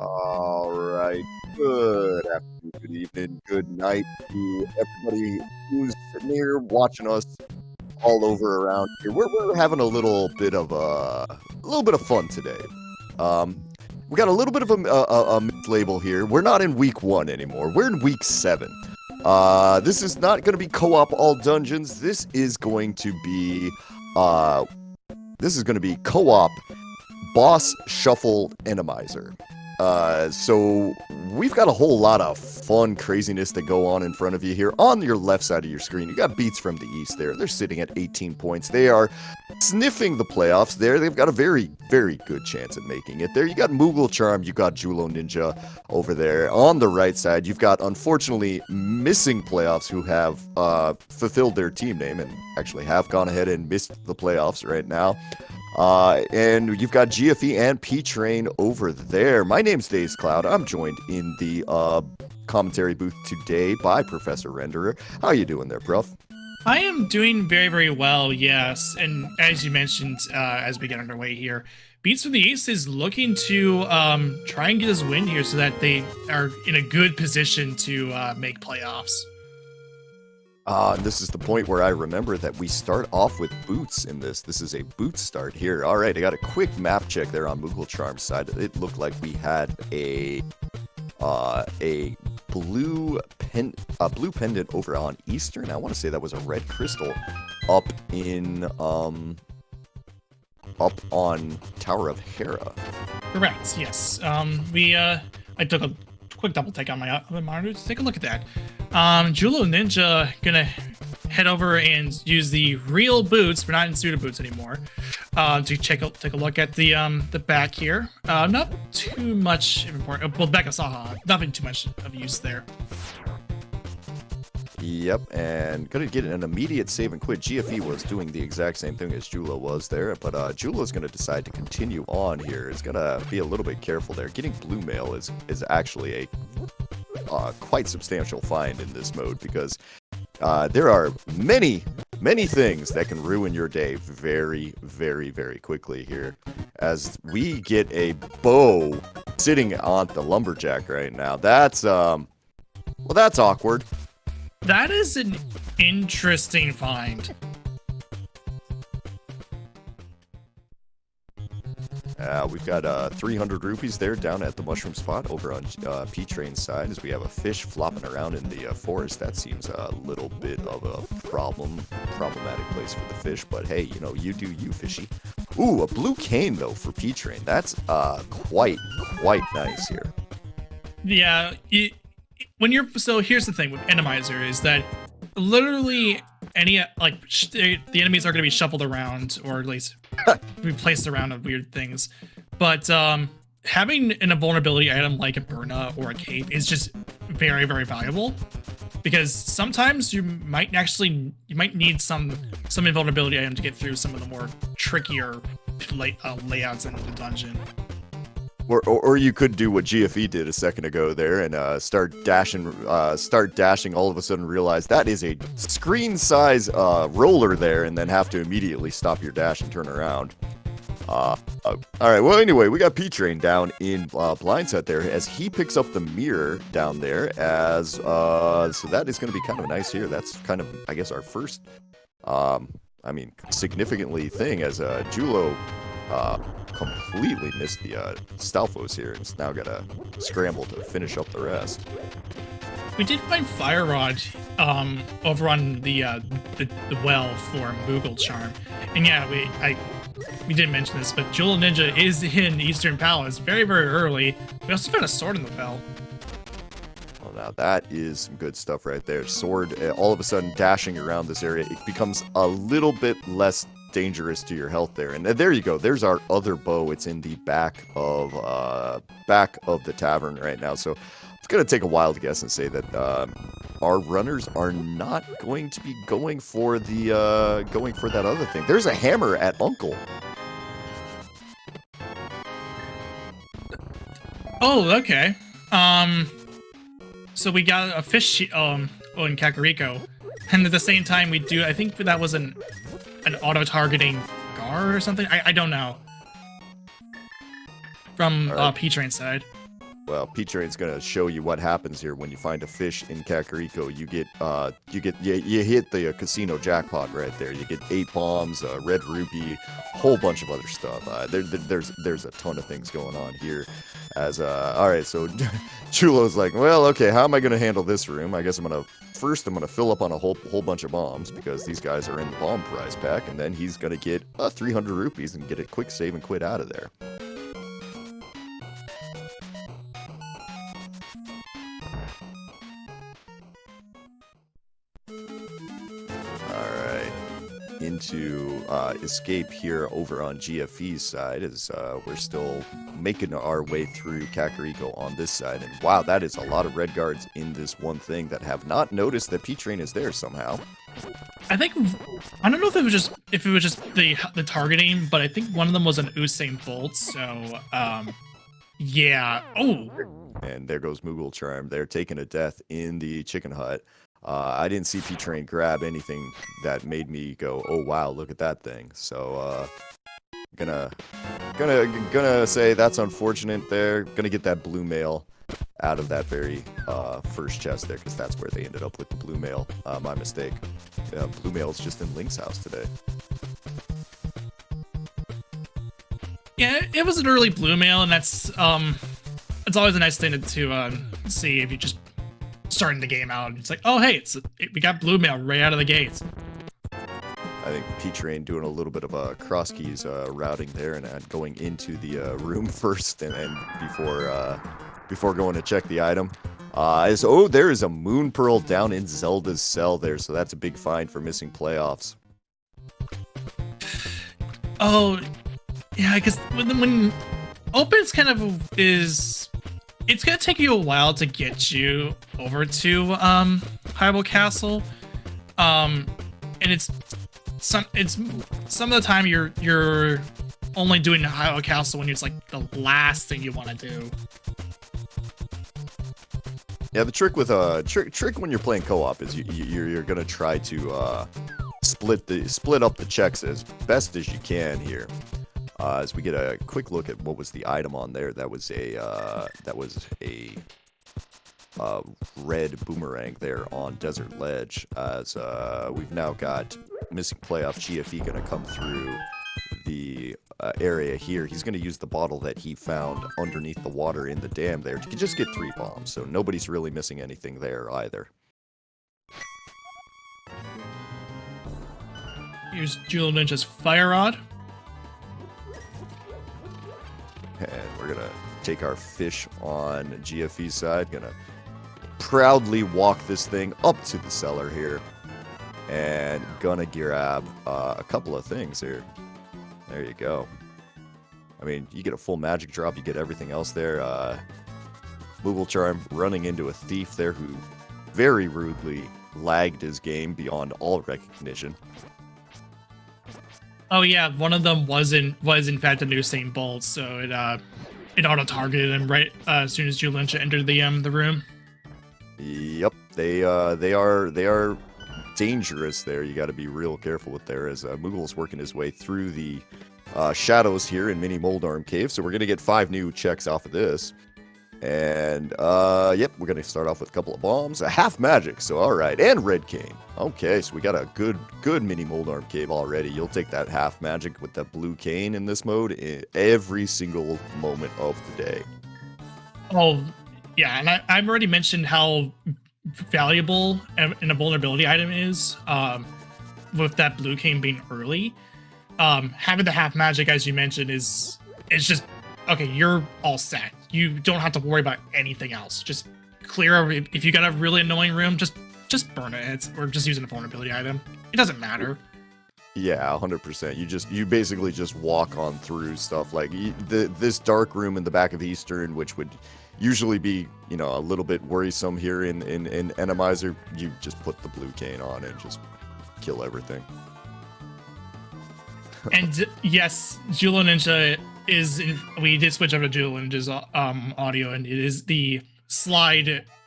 All right. Good afternoon, good evening, good night to everybody who's near watching us all over around here. We're having a little bit of fun today. We got a little bit of a label here. We're not in week 1 anymore. We're in week 7. This is not going to be co-op all dungeons. This is going to be co-op boss shuffle Randomizer. So we've got a whole lot of fun craziness to go on in front of you here. On your left side of your screen, you got Beats from the East there. They're sitting at 18 points. They are sniffing the playoffs there. They've got a very, very good chance at making it there. You got Moogle Charm, you got Julo Ninja over there. On the right side, you've got, unfortunately, missing playoffs who have fulfilled their team name and actually have gone ahead and missed the playoffs right now. And you've got GFE and P-Train over there. My name's Daze Cloud. I'm joined in the commentary booth today by Professor Renderer. How you doing there, Prof? I am doing very, very well, yes. And as you mentioned, as we get underway here, Beats from the East is looking to try and get this win here so that they are in a good position to make playoffs. This is the point where I remember that we start off with boots in this. This is a boot start here. All right, I got a quick map check there on Moogle Charm's side. It looked like we had a blue pendant over on Eastern. I want to say that was a red crystal up on Tower of Hera. Correct, yes. I took a quick double take on my other monitor to take a look at that. Julo Ninja gonna head over and use the real boots. We're not in pseudo boots anymore. To take a look at the back here. Not too much important. Well, back of Saha, nothing too much of use there. Yep, and gonna get an immediate save and quit. GFE was doing the exact same thing as Julo was there, but Julo's gonna decide to continue on here. Is gonna be a little bit careful there. Getting blue mail is actually a quite substantial find in this mode because there are many things that can ruin your day very, very, very quickly here. As we get a bow sitting on the lumberjack right now, that's that's awkward. That is an interesting find. We've got 300 rupees there down at the mushroom spot over on P-Train's side as we have a fish flopping around in the forest. That seems a little bit of a problematic place for the fish, but hey, you do you, fishy. Ooh, a blue cane though for P-Train. That's quite nice here. Yeah, so here's the thing with Randomizer is that literally the enemies are going to be shuffled around or at least be placed around of weird things, but having an invulnerability item like a Burna or a Cape is just very, very valuable because sometimes you might need some invulnerability item to get through some of the more trickier layouts in the dungeon. Or you could do what GFE did a second ago there and start dashing all of a sudden realize that is a screen size roller there and then have to immediately stop your dash and turn around. All right, well anyway, we got P-Train down in blindside there as he picks up the mirror down there as so that is going to be kind of nice here. That's kind of, I guess, our first significantly thing as Julo completely missed the Stalfos here and it's now gotta scramble to finish up the rest. We did find Fire Rod over on the well for Moogle Charm, and yeah, we didn't mention this, but Julo Ninja is in Eastern Palace very, very early. We also found a sword in the well. Well, now that is some good stuff right there. Sword, all of a sudden dashing around this area, it becomes a little bit less dangerous to your health there, and there you go. There's our other bow. It's in the back of the tavern right now. So it's gonna take a while to guess and say that our runners are not going to be going for that other thing. There's a hammer at Uncle. Oh, okay. So we got a fish in Kakariko, and at the same time we do. I think that was an auto-targeting guard or something. I don't know. From right. P-Train's side. well, P-Train's gonna show you what happens here when you find a fish in Kakariko. You hit the casino jackpot right there. You get 8 bombs, red rupee, whole bunch of other stuff. There's a ton of things going on here. All right, so Chulo's like, well, okay, how am I gonna handle this room? I guess I'm gonna fill up on a whole bunch of bombs because these guys are in the bomb prize pack, and then he's gonna get 300 rupees and get a quick save and quit out of there. Into escape here over on GFE's side as we're still making our way through Kakariko on this side. And wow, that is a lot of red guards in this one thing that have not noticed that P-Train is there somehow. I don't know if it was just the targeting, but I think one of them was an Usain Bolt. So yeah. Oh. And there goes Moogle Charm. They're taking a death in the chicken hut. I didn't see P-Train grab anything that made me go, oh wow, look at that thing. So gonna say that's unfortunate there. Gonna get that blue mail out of that very first chest there, because that's where they ended up with the blue mail. My mistake. Blue mail is just in Link's house today. Yeah, it was an early blue mail, and that's it's always a nice thing to see if you just starting the game out. It's like, oh hey, we got blue mail right out of the gates. I think P-Train doing a little bit of a cross keys routing there and going into the room first, and before going to check the item. There is a Moon Pearl down in Zelda's cell there, so that's a big find for missing playoffs. Oh, yeah, because when opens kind of is. It's gonna take you a while to get you over to Hyrule Castle, and it's some of the time you're only doing Hyrule Castle when it's like the last thing you want to do. Yeah, the trick with trick when you're playing co-op is you're gonna try to split up the checks as best as you can here. As we get a quick look at what was the item on there, that was a red boomerang there on Desert Ledge. As we've now got missing playoff GFE gonna come through the area here. He's gonna use the bottle that he found underneath the water in the dam there to just get 3 bombs. So nobody's really missing anything there either. Here's Jewel Ninja's Fire Rod. And we're gonna take our fish on GFE's side. Gonna proudly walk this thing up to the cellar here. And gonna grab a couple of things here. There you go. I mean, you get a full magic drop, you get everything else there. Moogle Charm running into a thief there who very rudely lagged his game beyond all recognition. Oh yeah, one of them was in fact a Usain Bolt, so it auto targeted him right as soon as Julincha entered the room. Yep, they are dangerous there. You got to be real careful with there as Moogle's working his way through the shadows here in Mini Moldarm Cave. So we're gonna get 5 new checks off of this. And, yep, we're going to start off with a couple of bombs, a half magic, so alright, and red cane. Okay, so we got a good mini Moldarm Cave already. You'll take that half magic with that blue cane in this mode every single moment of the day. Oh, yeah, and I've already mentioned how valuable an vulnerability item is, with that blue cane being early. Having the half magic, as you mentioned, it's just, okay, you're all set. You don't have to worry about anything else. Just clear. If you got a really annoying room, just burn it. Or just use an vulnerability item. It doesn't matter. Yeah, 100%. You basically just walk on through stuff like this dark room in the back of Eastern, which would usually be, you know, a little bit worrisome here in Randomizer. You just put the blue cane on and just kill everything. And yes, Jewel Ninja we did switch over to Jewel Ninja's audio, and it is the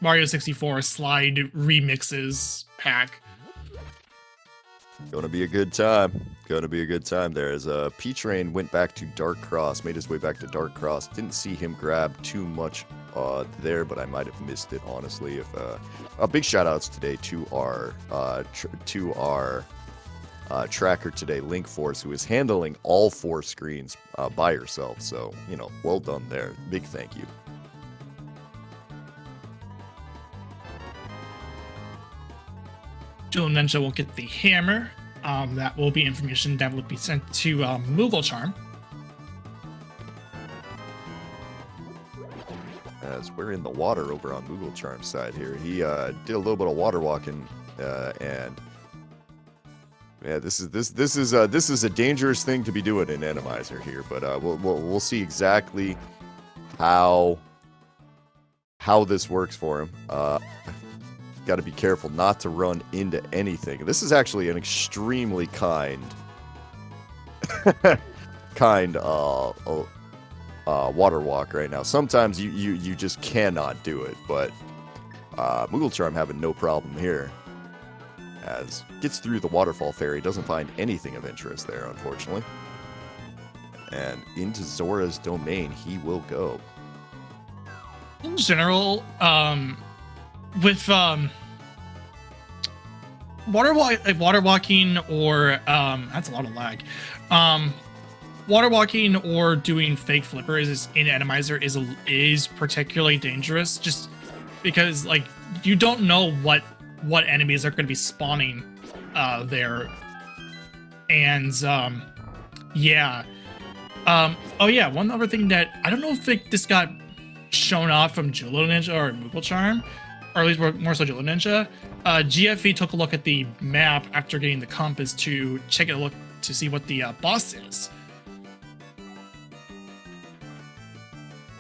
Mario 64 slide remixes pack. Gonna be a good time. Gonna be a good time there. As P-Train went back to Dark Cross, made his way back to Dark Cross. Didn't see him grab too much there, but I might have missed it, honestly. If big shout outs today to our tracker today, Link Force, who is handling all 4 screens by herself. So, you know, well done there. Big thank you. Jewel Ninja will get the hammer. That will be information that will be sent to Moogle Charm. As we're in the water over on Moogle Charm's side here, he did a little bit of water walking, and yeah, this is a dangerous thing to be doing in Randomizer here. But we'll see exactly how this works for him. Got to be careful not to run into anything. This is actually an extremely kind water walk right now. Sometimes you just cannot do it, but Moogle Charm having no problem here. As gets through the waterfall ferry, doesn't find anything of interest there, unfortunately. And into Zora's domain he will go. In general, with water walking or that's a lot of lag. Water walking or doing fake flippers in Randomizer is particularly dangerous, just because like you don't know what enemies are going to be spawning there, and yeah. Oh yeah, one other thing that I don't know if this got shown off from Jewel Ninja or Moogle Charm, or at least more so Jewel Ninja. GFE took a look at the map after getting the compass to check a look to see what the boss is.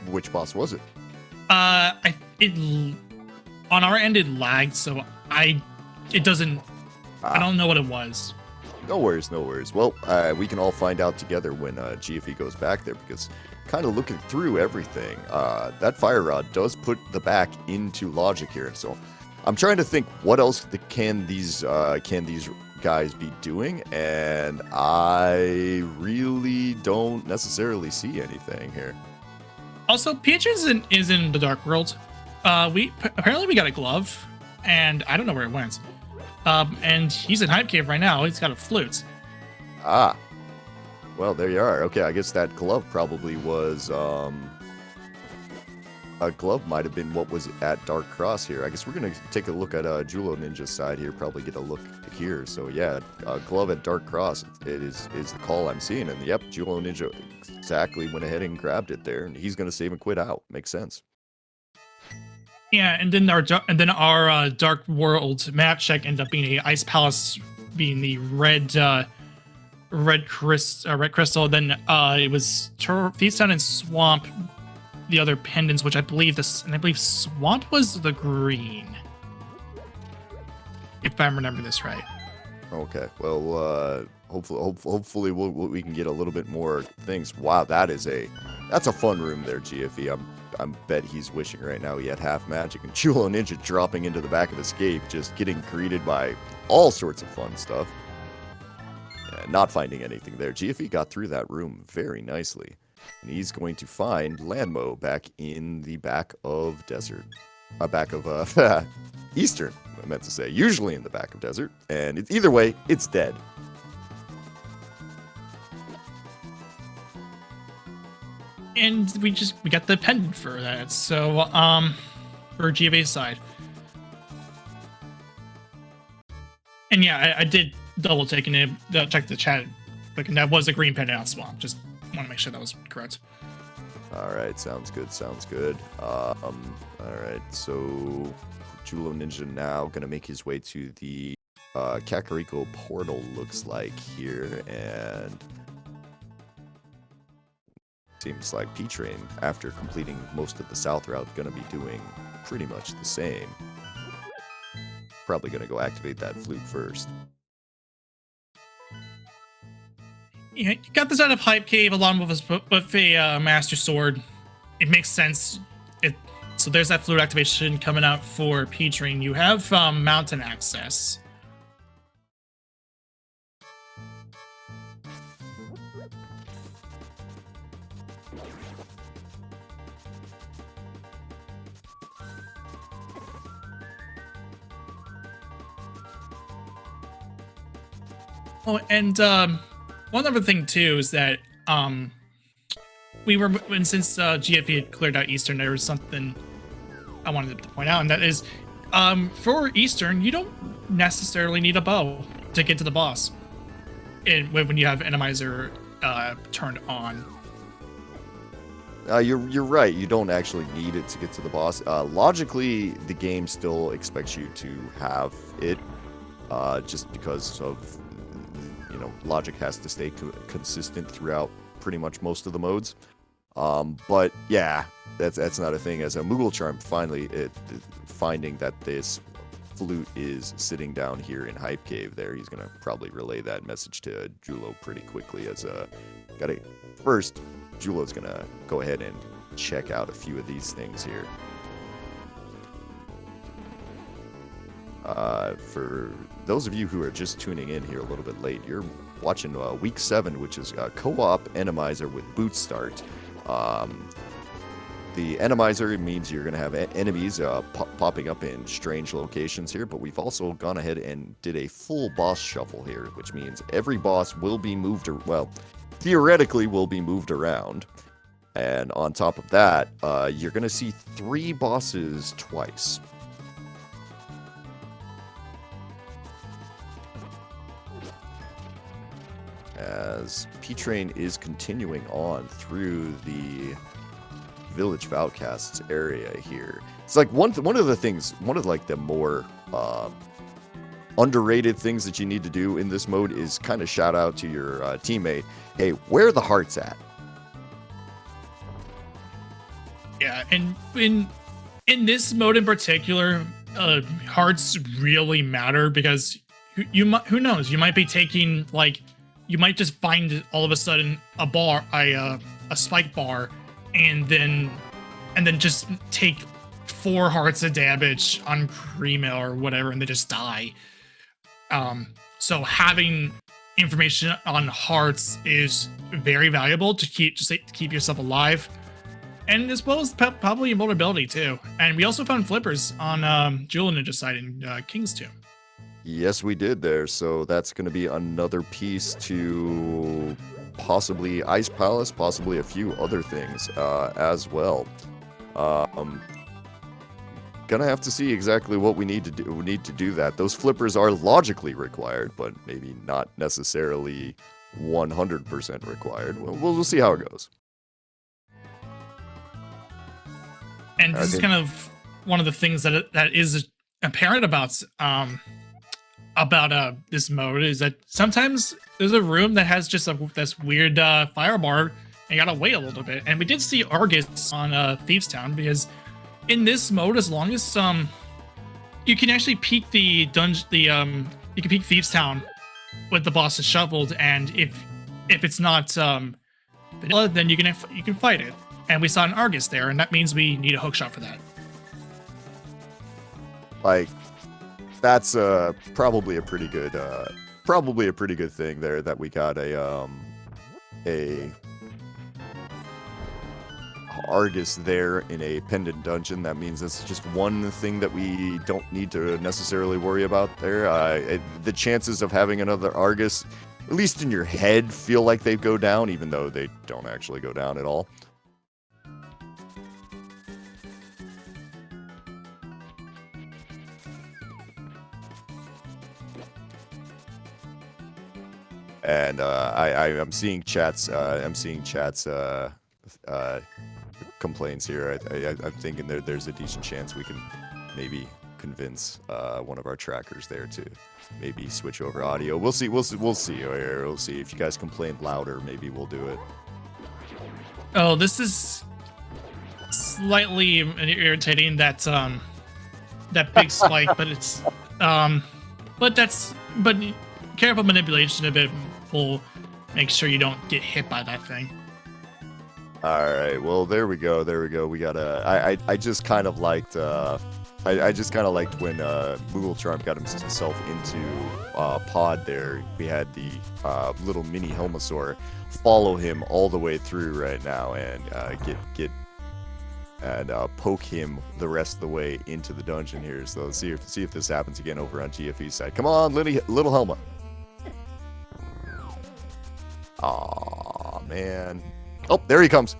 Which boss was it? On our end it lagged, so I don't know what it was. No worries, no worries. Well, we can all find out together when GFE goes back there, because kind of looking through everything, that fire rod does put the back into logic here. So I'm trying to think what else can these guys be doing, and I really don't necessarily see anything here. Also, Peach is in the Dark World. Apparently we got a glove, and I don't know where it went. And he's in Hype Cave right now. He's got a flute. Ah. Well, there you are. Okay, I guess that glove probably was, a glove might have been what was at Dark Cross here. I guess we're going to take a look at Jewel Ninja's side here, probably get a look here. So yeah, glove at Dark Cross is the call I'm seeing. And yep, Jewel Ninja exactly went ahead and grabbed it there, and he's going to save and quit out. Makes sense. Yeah, and then our Dark World map check ended up being a Ice Palace, being the red crystal. Then it was Feasttown and Swamp, the other pendants, which I believe Swamp was the green, if I remember this right. Okay, well, hopefully we can get a little bit more things. Wow, that's a fun room there, GFE. I bet he's wishing right now he had half magic, and Jewel Ninja dropping into the back of Escape, just getting greeted by all sorts of fun stuff. Not finding anything there. GFE got through that room very nicely, and he's going to find Landmo back in the back of Desert. Back of Eastern, I meant to say. Usually in the back of Desert, and either way, it's dead. And we got the pendant for that. So for GFA's side. And yeah, I did double check the chat. Like, and that was a green pendant on Swamp. Just want to make sure that was correct. All right, sounds good. All right, so Jewel Ninja now gonna make his way to the Kakariko portal, looks like here, and seems like P-Train, after completing most of the south route, gonna be doing pretty much the same. Probably gonna go activate that flute first. Yeah, you got this out of Hype Cave along with a Master Sword. It makes sense. So there's that flute activation coming out for P-Train. You have mountain access. Oh, and one other thing too is that since GFE had cleared out Eastern, there was something I wanted to point out, and that is, for Eastern, you don't necessarily need a bow to get to the boss. When you have Randomizer turned on. You're right. You don't actually need it to get to the boss. Logically, the game still expects you to have it, just because of, logic has to stay consistent throughout pretty much most of the modes. But yeah, that's not a thing. As a Moogle Charm finally finding that this flute is sitting down here in Hype Cave there, he's gonna probably relay that message to Julo pretty quickly. First, Julo's gonna go ahead and check out a few of these things here. For those of you who are just tuning in here a little bit late, you're watching week 7, which is co-op Randomizer with boot start. The Randomizer means you're going to have enemies popping up in strange locations here, but we've also gone ahead and did a full boss shuffle here, which means every boss will be moved, theoretically will be moved around. And on top of that, you're going to see 3 bosses twice. As P-Train is continuing on through the Village of Outcasts area here. It's like one of the more underrated things that you need to do in this mode is kind of shout out to your teammate, hey, where are the hearts at? Yeah, and in this mode in particular, hearts really matter, because who knows, you might be taking, like, you might just find all of a sudden a spike bar, and then just take 4 hearts of damage on Creamale or whatever, and they just die. So having information on hearts is very valuable to keep yourself alive, and as well as probably vulnerability too. And we also found flippers on Jewel Ninja side in King's Tomb. Yes, we did there. So that's going to be another piece to possibly Ice Palace, possibly a few other things as well. Gonna have to see exactly what we need to do. We need to do that. Those flippers are logically required, but maybe not necessarily 100% required. We'll see how it goes. And this is kind of one of the things that is apparent about this mode, is that sometimes there's a room that has just this weird fire bar, and you gotta wait a little bit. And we did see Argus on Thieves Town, because in this mode, as long as you can actually peek the dungeon, you can peek Thieves Town with the bosses shuffled, and if it's not vanilla, then you can fight it. And we saw an Argus there, and that means we need a hookshot for that. Like, that's probably a pretty good thing there, that we got a Argus there in a pendant dungeon. That means it's just one thing that we don't need to necessarily worry about there. The chances of having another Argus, at least in your head, feel like they go down, even though they don't actually go down at all. And I'm seeing chats. Complaints here. I'm thinking there's a decent chance we can maybe convince one of our trackers there to maybe switch over audio. We'll see. We'll see. If you guys complain louder, maybe we'll do it. Oh, this is slightly irritating. That big spike, but it's but careful manipulation of it will make sure you don't get hit by that thing. All right, well, there we go. We got I just kind of liked I just kind of liked when Moogle Charm got himself into pod there. We had the little mini Helmasaur follow him all the way through right now, and get and poke him the rest of the way into the dungeon here. So let's see if this happens again over on GFE's side. Come on, little Helma. Aw, man. Oh, there he comes.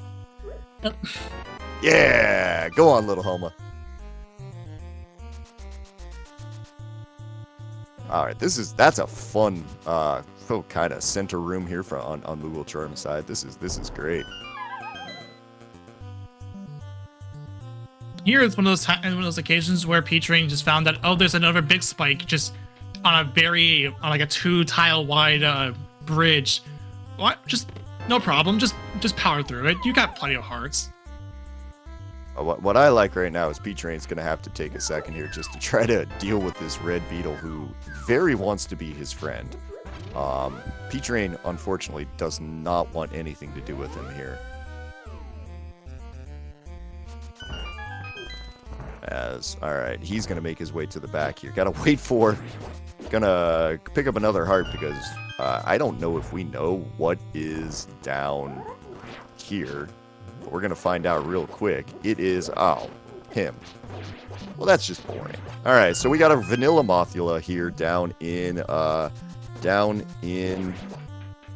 Yep. Yeah, go on, little Homa. All right, that's a fun kind of center room here on Moogle Charm's side. This is great. Here is one of those occasions where P-Train just found that, oh, there's another big spike just on like a 2-tile wide bridge. What? Just no problem. Just power through it. You got plenty of hearts. What I like right now is P-Train's going to have to take a second here just to try to deal with this red beetle who very wants to be his friend. P-Train, unfortunately, does not want anything to do with him here. Alright, he's going to make his way to the back here. Gotta wait for... Gonna pick up another heart because I don't know if we know what is down here. But we're gonna find out real quick. It is, oh, him. Well, that's just boring. Alright, so we got a vanilla Mothula here down in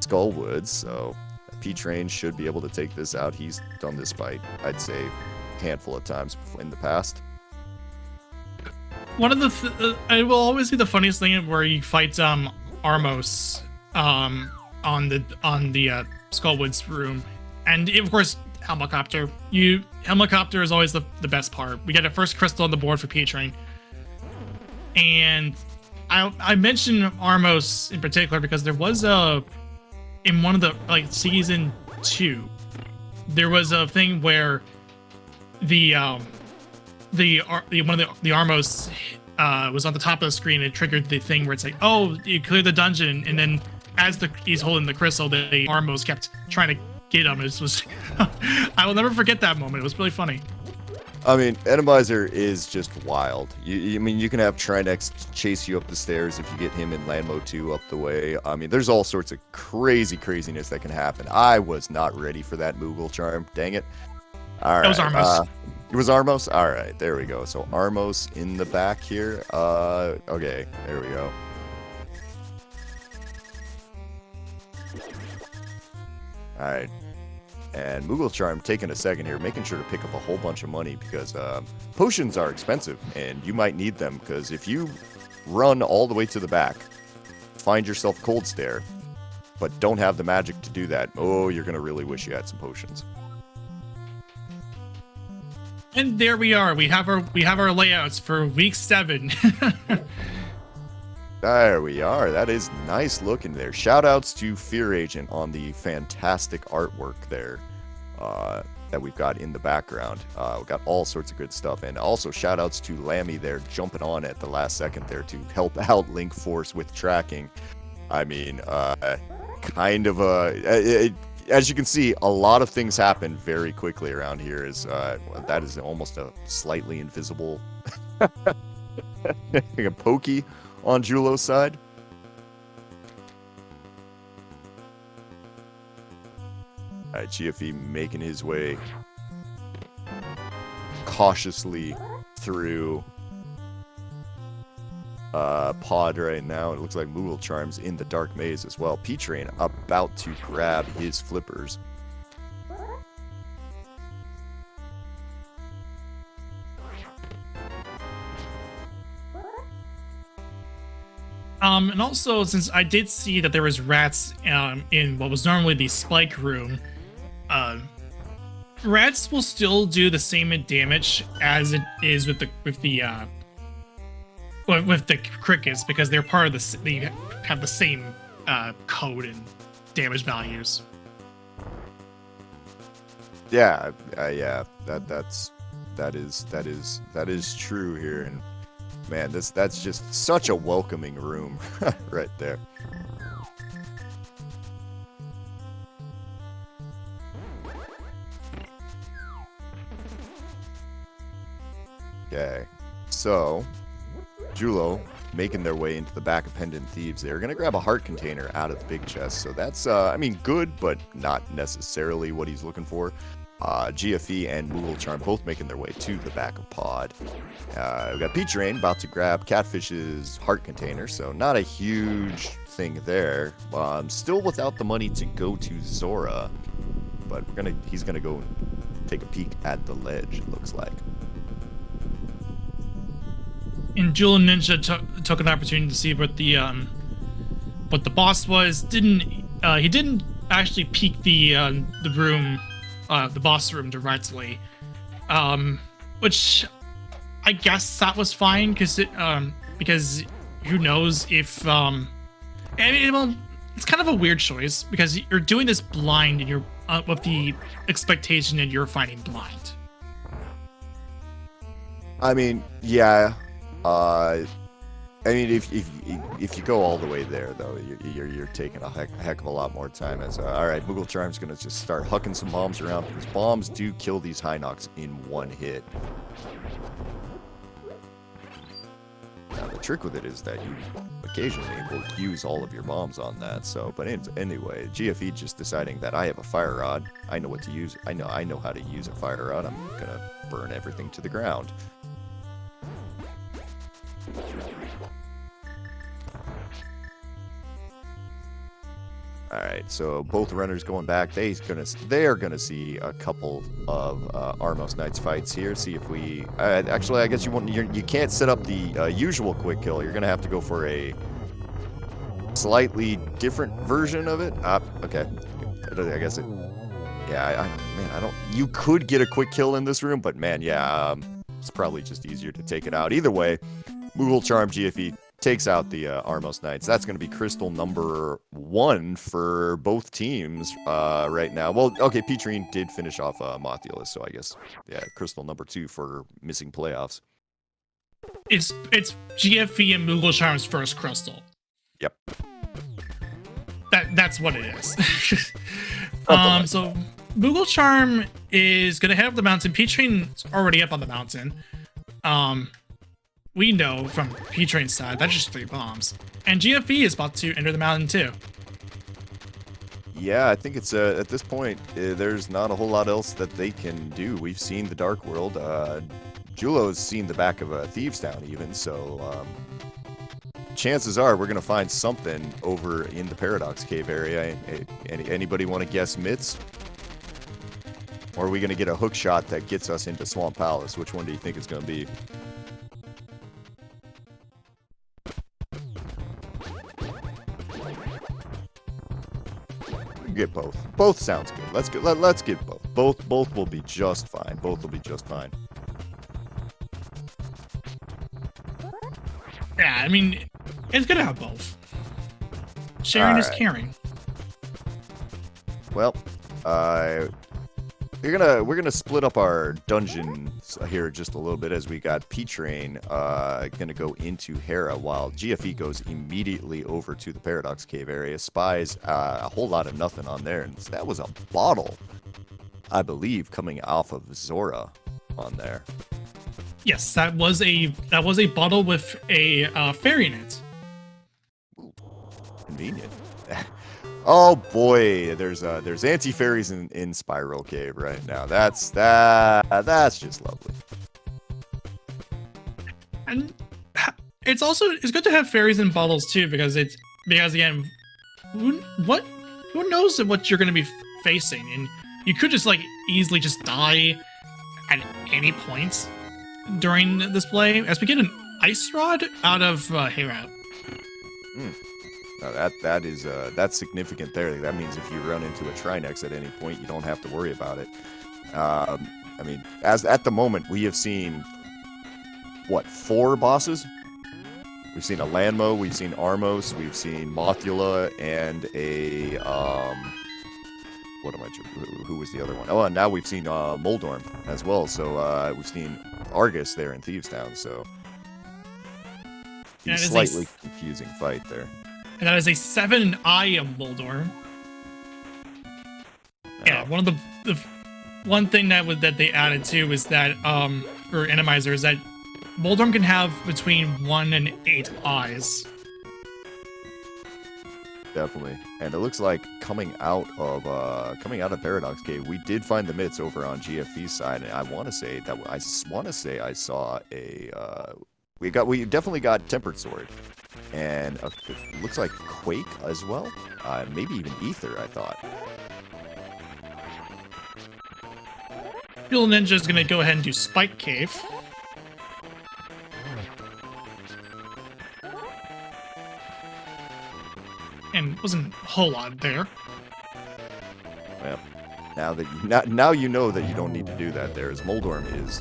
Skullwoods. So P-Train should be able to take this out. He's done this fight, I'd say, a handful of times in the past. One of the it will always be the funniest thing where he fights Armos on the Skullwoods room, and of course Helicopter. Helicopter is always the best part. We get a first crystal on the board for P-Train, and I mentioned Armos in particular because there was in one of the season 2, there was a thing where the Armos was on the top of the screen. It triggered the thing where it's like, oh, you cleared the dungeon, and then as he's holding the crystal, the Armos kept trying to get him. It was I will never forget that moment. It was really funny. I mean, Randomizer is just wild. I mean, you can have Trinex chase you up the stairs if you get him in land mode 2 up the way. I mean, there's all sorts of craziness that can happen. I was not ready for that Moogle Charm. Dang it. All right. That was Armos. It was Armos? All right, there we go. So Armos in the back here. Okay, there we go. All right. And Moogle Charm taking a second here, making sure to pick up a whole bunch of money because potions are expensive and you might need them because if you run all the way to the back, find yourself Cold Stare, but don't have the magic to do that, oh, you're going to really wish you had some potions. And there we are. We have our layouts for week 7. There we are. That is nice looking there. Shout outs to Fear Agent on the fantastic artwork there that we've got in the background. We've got all sorts of good stuff. And also shout outs to Lammy there jumping on at the last second there to help out Link Force with tracking. I mean, kind of as you can see, a lot of things happen very quickly around here. That is almost a slightly invisible like a pokey on Julo's side. All right, GFE making his way cautiously through pod right now. It looks like Moogle Charm's in the dark maze as well. P-Train about to grab his flippers. And also, since I did see that there was rats in what was normally the spike room, rats will still do the same damage as it is with the crickets because they're part of they have the same code and damage values. Yeah, yeah, that is true here, and man, that's just such a welcoming room right there. Okay, so Julo making their way into the back of Pendant Thieves. They're going to grab a heart container out of the big chest. So that's, I mean, good, but not necessarily what he's looking for. GFE and Moogle Charm both making their way to the back of pod. We got Peach Rain about to grab Catfish's heart container, so not a huge thing there. Still without the money to go to Zora, but he's gonna go take a peek at the ledge, it looks like. And Jewel and Ninja took an opportunity to see what the boss was. He didn't actually peek the room, the boss room directly, which I guess that was fine because who knows if I mean, well, it's kind of a weird choice because you're doing this blind and you're with the expectation that you're fighting blind. I mean, yeah. I mean, if you go all the way there, though, you're taking a heck of a lot more time. As all right, Moogle Charm's gonna just start hucking some bombs around because bombs do kill these high knocks in one hit. Now the trick with it is that you occasionally will use all of your bombs on that. So, but anyway, GFE just deciding that I have a fire rod. I know what to use. I know how to use a fire rod. I'm gonna burn everything to the ground. Alright, so both runners going back. They are gonna see a couple of Armos Knights fights here. See if we actually, I guess you can't set up the usual quick kill. You're gonna have to go for a slightly different version of it. Okay. I guess it. Yeah, man, I don't. You could get a quick kill in this room, but man, yeah, it's probably just easier to take it out. Either way, Moogle Charm GFE takes out the Armos Knights. That's going to be crystal number 1 for both teams right now. Well, okay, Petrine did finish off Mothulus, so I guess, yeah, crystal number 2 for missing playoffs. It's GFE and Moogle Charm's first crystal. Yep. That's what it is. So Moogle Charm is going to head up the mountain. Petrine's already up on the mountain. We know from P-Train's side, that's just 3 bombs. And GFE is about to enter the mountain too. Yeah, I think it's at this point, there's not a whole lot else that they can do. We've seen the Dark World. Julo's seen the back of Thieves Town even, so chances are we're going to find something over in the Paradox Cave area. Anybody want to guess Mitts? Or are we going to get a hook shot that gets us into Swamp Palace? Which one do you think it's going to be? Get both. Both sounds good. Let's get both. Both will be just fine. Both will be just fine. Yeah, I mean, it's gonna have both. Sharing is caring. Well, we're gonna split up our dungeons here just a little bit as we got P-Train gonna go into Hera while GFE goes immediately over to the Paradox Cave area, spies a whole lot of nothing on there, and that was a bottle, I believe, coming off of Zora on there. Yes, that was a bottle with a fairy in it. Ooh, convenient. Oh boy, there's anti-fairies in Spiral Cave right now. That's just lovely. And it's good to have fairies in bottles too, because again, who knows what you're gonna be facing, and you could just like easily just die at any point during this play. As we get an ice rod out of Hera. Now that's significant there. That means if you run into a Trinex at any point, you don't have to worry about it. I mean, as at the moment, we have seen, what, 4 bosses? We've seen a Lanmo, we've seen Armos, we've seen Mothula, and a, who was the other one? Oh, and now we've seen Moldorm as well, so we've seen Argus there in Thieves Town, so a slightly confusing fight there. And that is a 7-eye Moldorm. Yeah, one thing that they added too is that for Randomizer is that Moldorm can have between 1 and 8 eyes. Definitely. And it looks like coming out of Paradox Cave, we did find the mitts over on GFV's side, and I want to say I saw a we definitely got Tempered Sword, and it looks like Quake as well, maybe even Ether. I thought. Fuel Ninja is gonna go ahead and do Spike Cave. And wasn't a whole lot there. Well, now you know that you don't need to do that there, as Moldorm is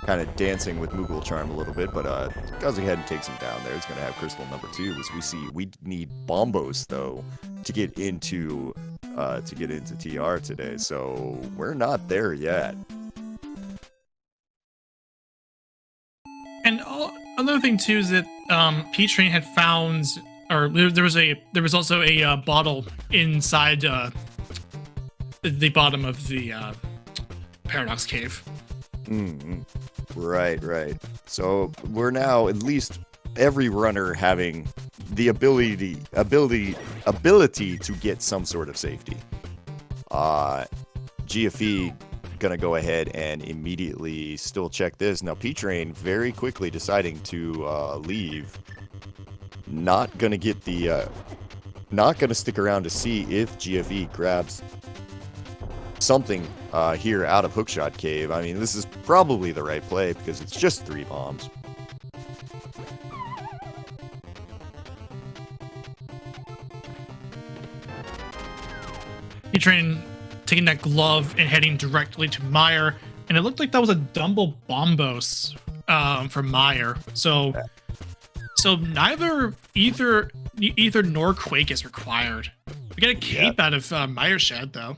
kind of dancing with Moogle Charm a little bit, but goes ahead and takes him down there. It's going to have Crystal number 2, as we see. We need Bombos, though, to get into TR today, so we're not there yet. And another thing, too, is that P-Train had found... Or there was also a bottle inside the bottom of the Paradox Cave. Right. So we're now at least every runner having the ability to get some sort of safety. GFE gonna go ahead and immediately still check this. Now P-Train very quickly deciding to leave. Not gonna get the not gonna stick around to see if GFE grabs something here out of Hookshot Cave. I mean, this is probably the right play because it's just 3 bombs. P-Train taking that glove and heading directly to Meyer, and it looked like that was a Dumble Bombos for Meyer. So neither Ether nor Quake is required. We get a cape out of Meyer Shed, though.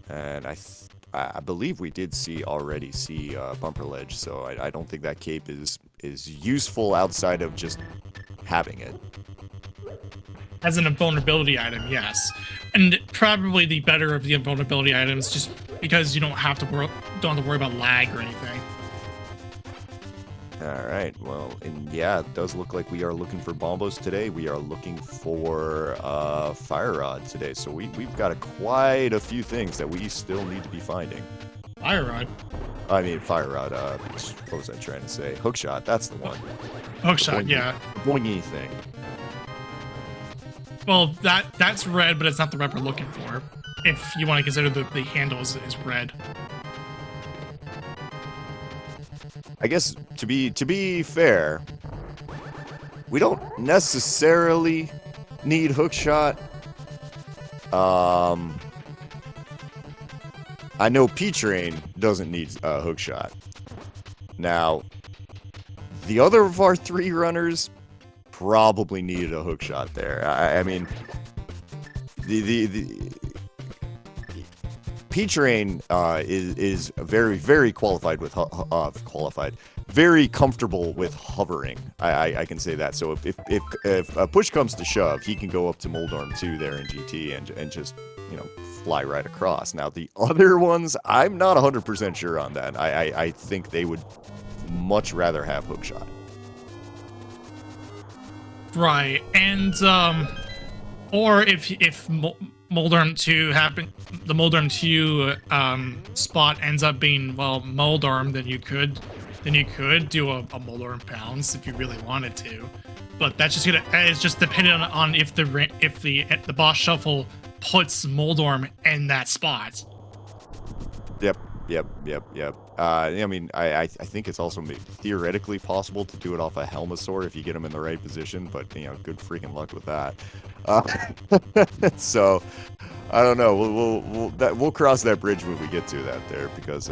And I believe we did already see Bumper Ledge, so I don't think that cape is useful outside of just having it. As an invulnerability item, yes. And probably the better of the invulnerability items, just because you don't have to worry about lag or anything. Alright, well, and yeah, it does look like we are looking for Bombos today. We are looking for Fire Rod today, so we've got quite a few things that we still need to be finding. Fire Rod? I mean, Fire Rod, what was I trying to say? Hookshot, that's the one. Hookshot, yeah. Boingy thing. Well, that's red, but it's not the red we're looking for. If you want to consider the handle is red. I guess to be fair, we don't necessarily need Hookshot. I know P-Train doesn't need Hookshot. Now, the other of our 3 runners probably needed a Hookshot there. I mean, the P-Train is very, very qualified with very comfortable with hovering. I can say that. So if a push comes to shove, he can go up to Moldorm 2 there in GT and just, you know, fly right across. Now the other ones, I'm not 100% sure on that. I think they would much rather have Hookshot. Right, and or if Moldorm 2 the Moldorm 2 spot ends up being, well, Moldorm, then you could do a Moldorm Pounce if you really wanted to. But that's just dependent on if the boss shuffle puts Moldorm in that spot. Yep. I mean, I think it's also theoretically possible to do it off a Helmasaur if you get him in the right position, but, you know, good freaking luck with that. So, I don't know. We'll cross that bridge when we get to that there, because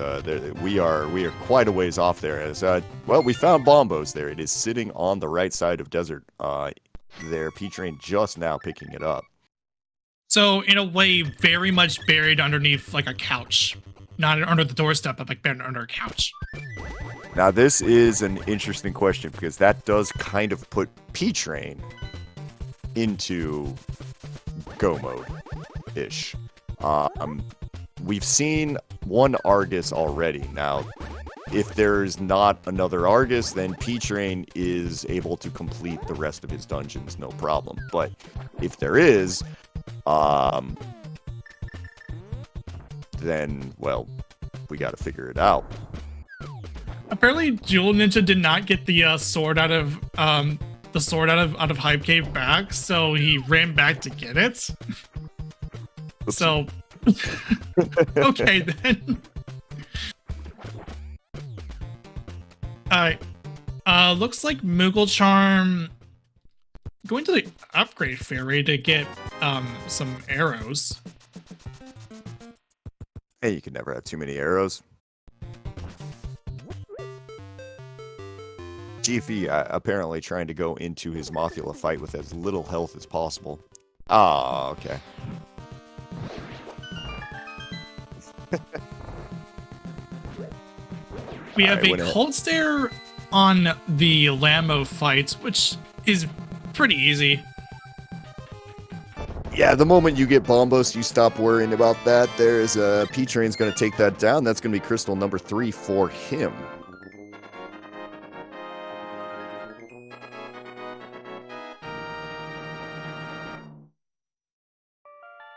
we are quite a ways off there. As well, we found Bombos there. It is sitting on the right side of Desert. There, P-Train just now picking it up. So, in a way, very much buried underneath like a couch. Not under the doorstep, but like buried under a couch. Now, this is an interesting question, because that does kind of put P-Train into go mode-ish. We've seen one Argus already. Now, if there's not another Argus, then P-Train is able to complete the rest of his dungeons, no problem. But if there is, then, well, we got to figure it out. Apparently, Jewel Ninja did not get the sword out of Hype Cave back, so he ran back to get it. Oops. So, okay then. Alright. Looks like Moogle Charm going to the upgrade fairy to get some arrows. Hey, you can never have too many arrows. GFE apparently trying to go into his Mothula fight with as little health as possible. Ah, okay. We have a cold stare on the Lambo fight, which is pretty easy. Yeah, the moment you get Bombos, you stop worrying about that. There's P-Train's going to take that down. That's going to be crystal number 3 for him.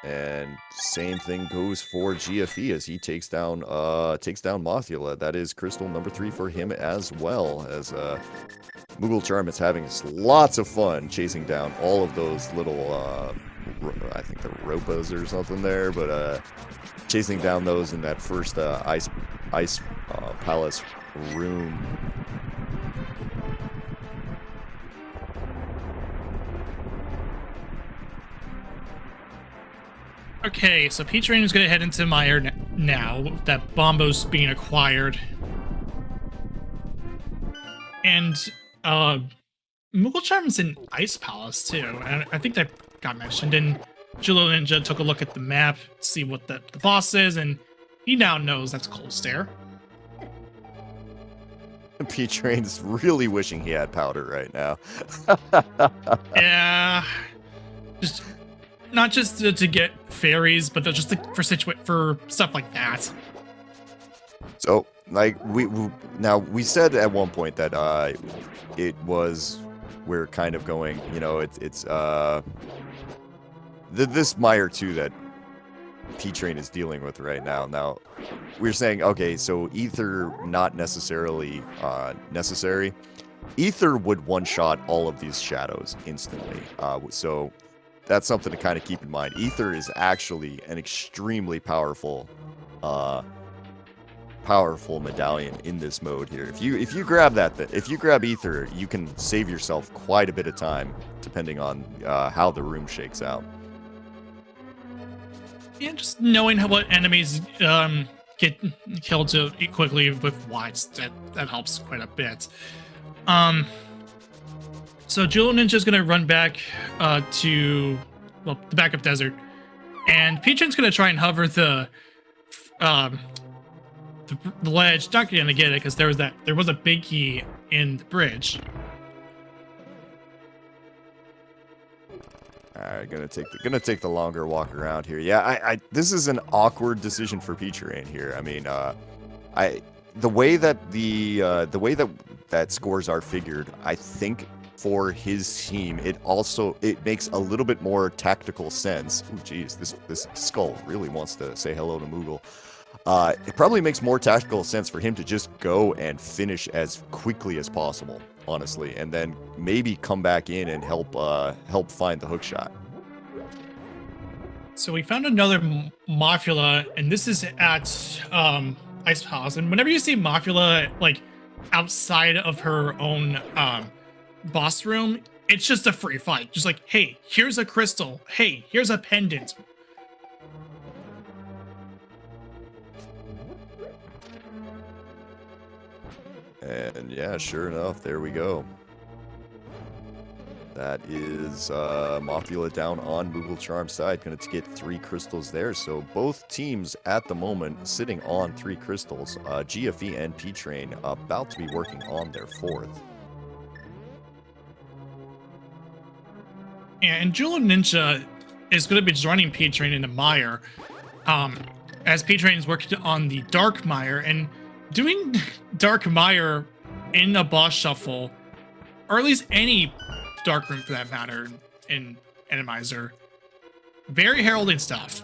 And same thing goes for GFE as he takes down Mothula. That is crystal number 3 for him as well. As Moogle Charm is having lots of fun chasing down all of those little, I think they're Ropas or something there, but chasing down those in that first ice palace room. Okay, so P-Train is going to head into Mire now, with that Bombo's being acquired. And Moogle Charm's in Ice Palace, too. And I think that got mentioned. And Jewel Ninja took a look at the map, see what the boss is, and he now knows that's Cold Stare. P-Train's really wishing he had powder right now. Yeah. Just... not just to get fairies, but just for stuff like that. So, like we said at one point that we're kind of going, you know, it's this Mire 2 that P-Train is dealing with right now. Now, we're saying, okay, so Ether not necessarily necessary. Ether would one-shot all of these shadows instantly. So that's something to kind of keep in mind. Ether is actually an extremely powerful medallion in this mode here. If you grab if you grab Ether, you can save yourself quite a bit of time, depending on how the room shakes out. Yeah, just knowing what enemies get killed quickly with Whites, that helps quite a bit. So Jewel Ninja's gonna run back to the backup desert, and P-Train's gonna try and hover the ledge. Not gonna get it because there was a big key in the bridge. Alright, gonna take the longer walk around here. Yeah, this is an awkward decision for P-Train here. I mean, the way that scores are figured, I think for his team, it makes a little bit more tactical sense. Oh, geez, this skull really wants to say hello to Moogle. It probably makes more tactical sense for him to just go and finish as quickly as possible, honestly, and then maybe come back in and help find the hookshot. So we found another Mothula, and this is at Ice Palace. And whenever you see Mothula like outside of her own boss room, it's just a free fight. Just like, hey, here's a crystal. Hey, here's a pendant. And yeah, sure enough, there we go. That is Mothula down on Moogle Charm's side. Going to get 3 crystals there. So both teams at the moment sitting on 3 crystals. GFE and P-Train about to be working on their 4th. Yeah, and Jewel Ninja is going to be joining P-Train into Mire, as P-Train is working on the Dark Mire, and doing Dark Mire in a boss shuffle, or at least any dark room for that matter, in Randomizer, very heralding stuff.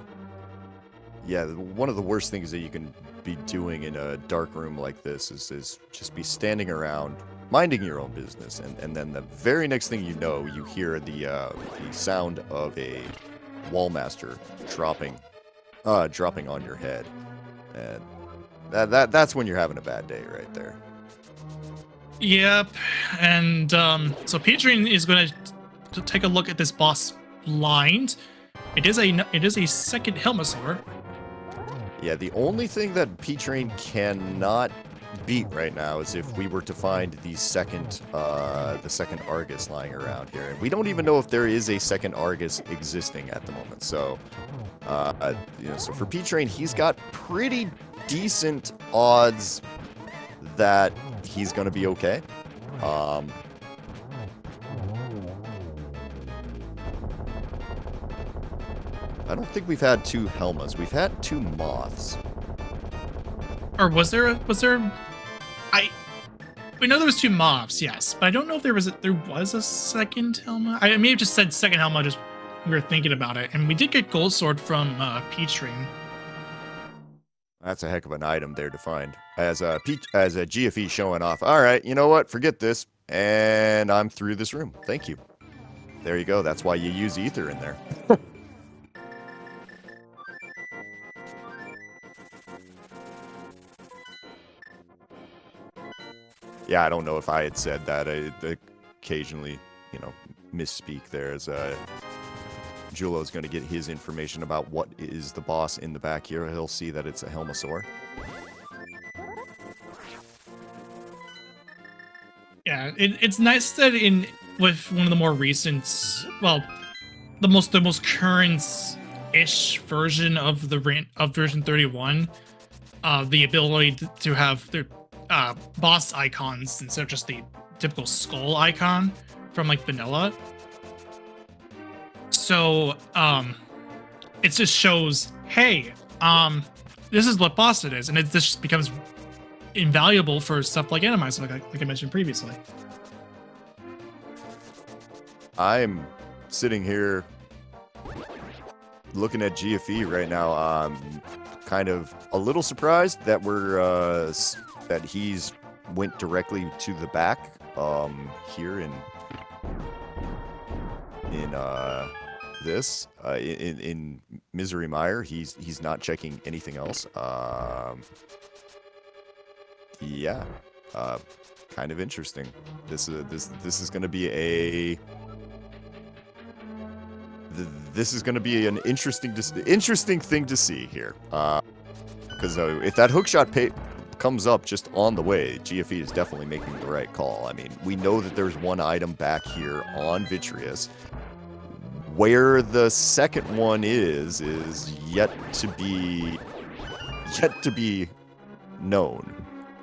Yeah, one of the worst things that you can be doing in a dark room like this is just be standing around, minding your own business, and then the very next thing you know, you hear the sound of a Wallmaster dropping on your head, and that's when you're having a bad day right there. Yep, and so Petrin is going to take a look at this boss blind. It is a second Helmasaur. Yeah, the only thing that P-Train cannot beat right now is if we were to find the second Argus lying around here. And we don't even know if there is a second Argus existing at the moment. So, so for P-Train, he's got pretty decent odds that he's going to be okay. I don't think we've had 2 Helmas. We've had 2 Moths. Or was there? We know there was 2 Moths, yes, but I don't know if there was a second Helma. I may have just said second Helma. Just we were thinking about it, and we did get Gold Sword from Petrin. That's a heck of an item there to find. As a GFE showing off. All right, you know what? Forget this, and I'm through this room. Thank you. There you go. That's why you use Ether in there. Yeah, I don't know if I had said that. I occasionally, misspeak there as Julo's going to get his information about what is the boss in the back here. He'll see that it's a Helmasaur. Yeah, it's nice that with one of the more recent, well, the most current-ish version of version 31, the ability to have their boss icons instead of just the typical skull icon from like vanilla. So it just shows, hey, this is what boss it is, and this just becomes invaluable for stuff like Randomizer, like I mentioned previously. I'm sitting here looking at GFE right now. Kind of a little surprised that that he's went directly to the back here in this in Misery Mire. He's not checking anything else. Yeah, kind of interesting. This is going to be an interesting thing to see here. Because if that hookshot comes up just on the way, GFE is definitely making the right call. I mean, we know that there's one item back here on Vitreous. Where the second one is yet to be known.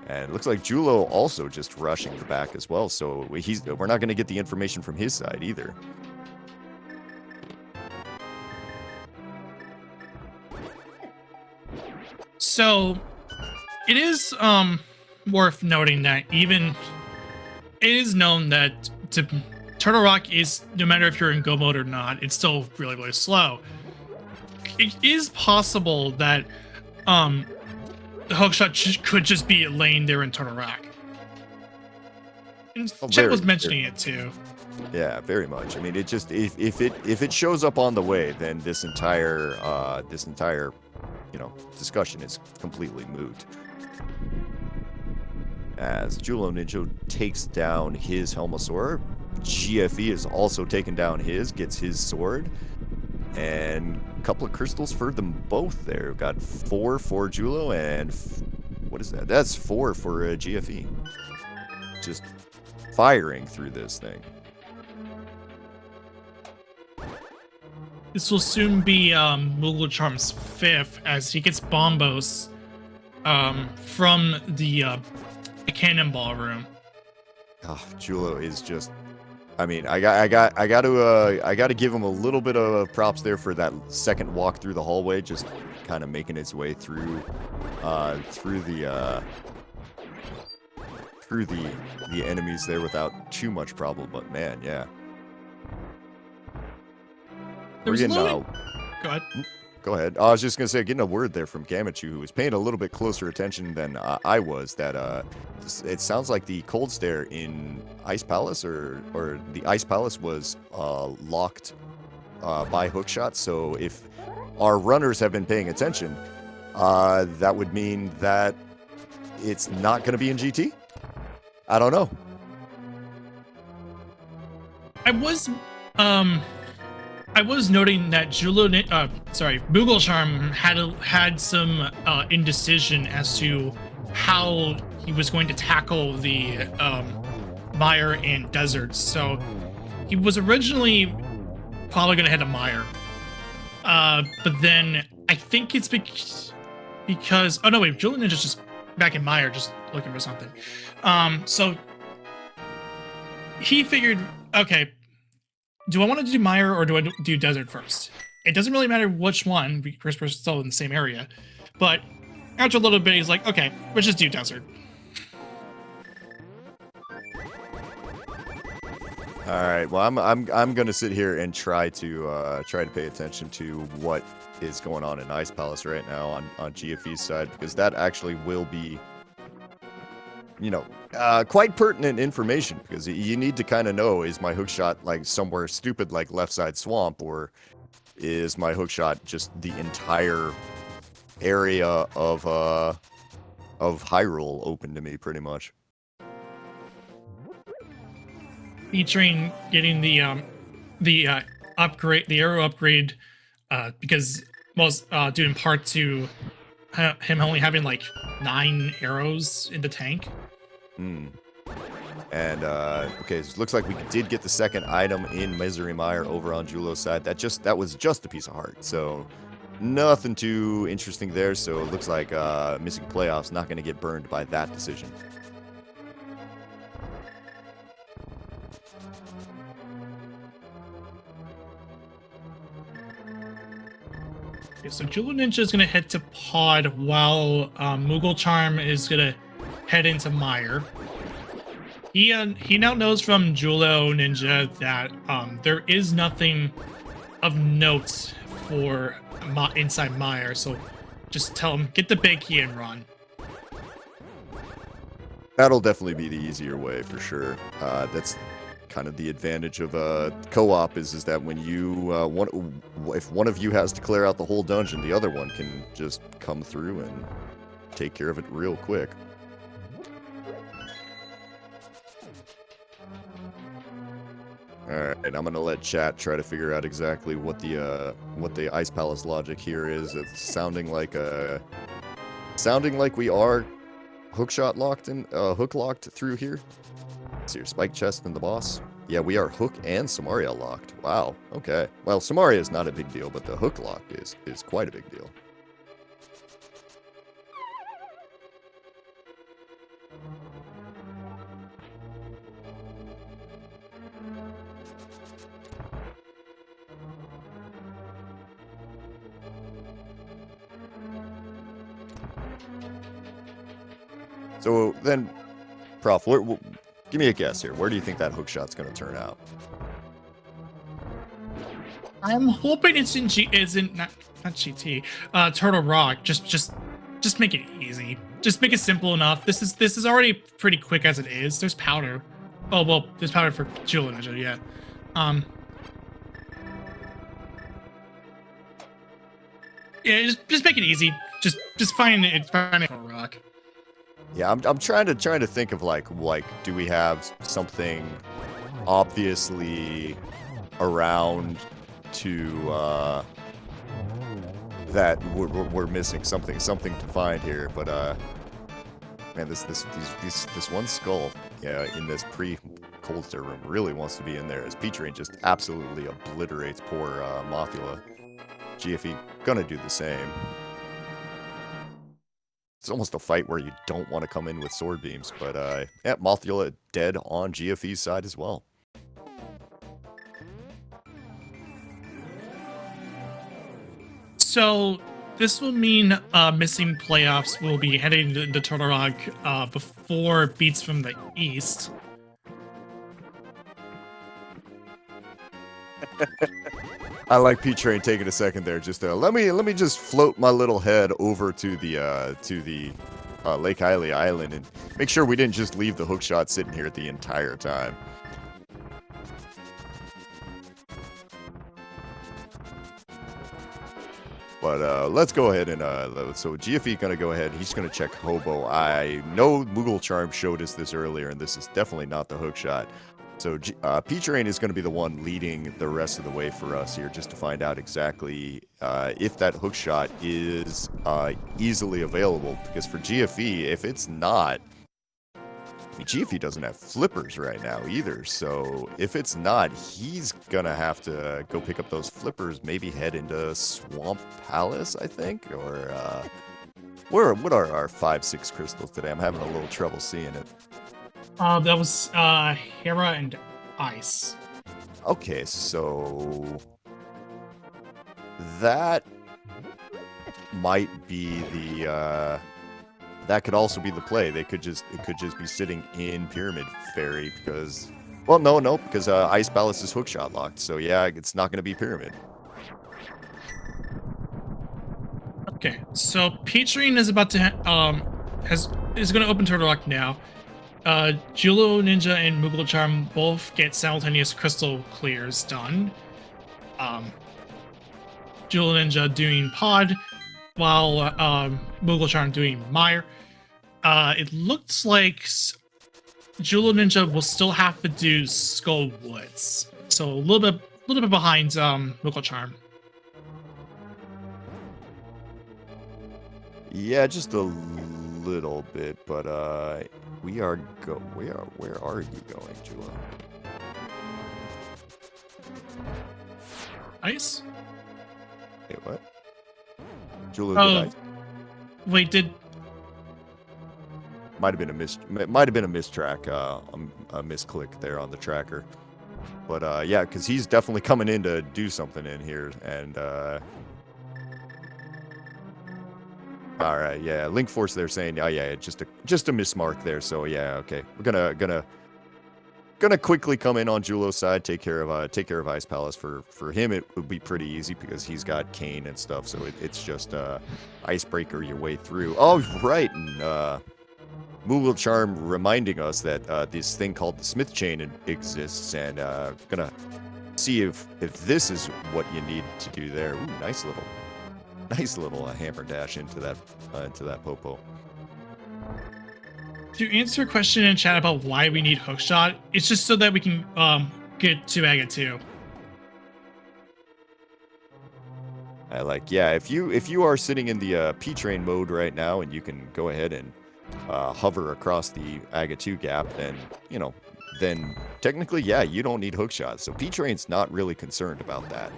And it looks like Julo also just rushing the back as well, so we're not going to get the information from his side either. So it is worth noting that it is known that Turtle Rock is, no matter if you're in go mode or not, it's still really, really slow. It is possible that the hookshot could just be laying there in Turtle Rock. And Chet was mentioning it too. Yeah, very much. I mean, it just if it shows up on the way, then this entire discussion is completely moot. As Julo Ninja takes down his Helmasaur, GFE is also taken down gets his sword, and a couple of crystals for them both there. We've got 4 for Julo, and what is that? That's 4 for GFE. Just firing through this thing. This will soon be Moogle Charm's 5th, as he gets Bombos from the Cannonball room. Oh, Julo is just. I mean, I got to give him a little bit of props there for that second walk through the hallway, just kind of making its way through the through the enemies there without too much problem. But man, yeah. There was We're getting loading. Go ahead. Go ahead. I was just gonna say, getting a word there from Gamachu, who was paying a little bit closer attention than I was. That it sounds like the cold stare in Ice Palace, or the Ice Palace was locked by hookshot. So if our runners have been paying attention, that would mean that it's not gonna be in GT. I don't know. I was noting that Moogle Charm had some indecision as to how he was going to tackle the Mire and deserts. So he was originally probably going to head to Mire, but then I think it's because oh no wait, Julian Ninja's just back in Mire, just looking for something. So he figured, okay, do I want to do Mire or do I do Desert first? It doesn't really matter which one, because we're still in the same area. But after a little bit, he's like, okay, let's just do Desert. All right. Well, I'm gonna sit here and try to pay attention to what is going on in Ice Palace right now on GFE's side, because that actually will be, you know, quite pertinent information, because you need to kind of know, is my hookshot like somewhere stupid like left side swamp, or is my hookshot just the entire area of Hyrule open to me, pretty much. Featuring getting the upgrade, the arrow upgrade, because due in part to him only having like 9 arrows in the tank. And okay, so it looks like we did get the second item in Misery Mire over on Julo's side. That was just a piece of heart, so nothing too interesting there. So it looks like missing playoffs, not going to get burned by that decision. Okay, so Julo Ninja is gonna head to Pod, while Moogle Charm is gonna head into Mire. He now knows from Julo Ninja that there is nothing of note for inside Mire, so just tell him, get the big key and run. That'll definitely be the easier way for sure. That's kind of the advantage of co-op is that when you if one of you has to clear out the whole dungeon, the other one can just come through and take care of it real quick. Alright, I'm gonna let chat try to figure out exactly what the Ice Palace logic here is. It's sounding like we are hookshot locked and hook locked through here. Let's see your spike chest and the boss. Yeah, we are hook and Samaria locked. Wow. Okay. Well, Samaria is not a big deal, but the hook lock is quite a big deal. So then, Prof, give me a guess here. Where do you think that hookshot's going to turn out? I'm hoping it's in not GT, Turtle Rock. Just make it easy. Just make it simple enough. This is already pretty quick as it is. There's powder. Oh well, there's powder for Jewel Ninja, yeah. Yeah, just make it easy. Just find a rock. Yeah, I'm trying to think of like do we have something obviously around to that we're missing something to find here, but man, this one skull, yeah, in this pre-cold stare room really wants to be in there, as P-Train just absolutely obliterates poor Mothula. GFE gonna do the same. It's almost a fight where you don't want to come in with sword beams, but yeah, Mothula dead on GFE's side as well. So this will mean missing playoffs will be heading into Turtle Rock before beats from the east. I like P-Train taking a second there. Just let me just float my little head over to the Lake Hiley Island and make sure we didn't just leave the hookshot sitting here the entire time. But let's go ahead and so GFE gonna go ahead. He's gonna check Hobo. I know Moogle Charm showed us this earlier, and this is definitely not the hookshot. So P-Train is going to be the one leading the rest of the way for us here, just to find out exactly if that hookshot is easily available. Because for GFE, if it's not, I mean, GFE doesn't have flippers right now either. So if it's not, he's gonna have to go pick up those flippers. Maybe head into Swamp Palace, I think, or what are our 5-6 crystals today? I'm having a little trouble seeing it. That was Hera and Ice. Okay, so that might be the that could also be the play. It could just be sitting in Pyramid Fairy because, well, no, because Ice Palace is hookshot locked. So yeah, it's not going to be Pyramid. Okay, so P-Train is about to is going to open Turtle Rock now. Julo Ninja and Moogle Charm both get simultaneous crystal clears done. Julo Ninja doing Pod, while Moogle Charm doing Mire. It looks like Julo Ninja will still have to do Skull Woods, so a little bit behind Moogle Charm. Yeah, just a little bit, but where are you going, Julo? Ice? Wait, what? Julo Oh, did Ice? wait, did Might have been a mistrack, a misclick there on the tracker. But yeah, because he's definitely coming in to do something in here, and all right, yeah, Link Force they're saying, oh yeah, just a mismark there. So yeah, okay, we're gonna quickly come in on Julo's side, take care of Ice Palace. For him, it would be pretty easy because he's got Kane and stuff. So it's just icebreaker your way through. Oh right, and Moogle Charm reminding us that this thing called the Smith Chain exists, and gonna see if this is what you need to do there. Ooh, nice little hammer dash into that Popo. To answer a question in chat about why we need hookshot, it's just so that we can get to Agate 2. I like, yeah, if you are sitting in the P-Train mode right now and you can go ahead and hover across the Agate 2 gap, then technically, yeah, you don't need hookshot. So P-Train's not really concerned about that.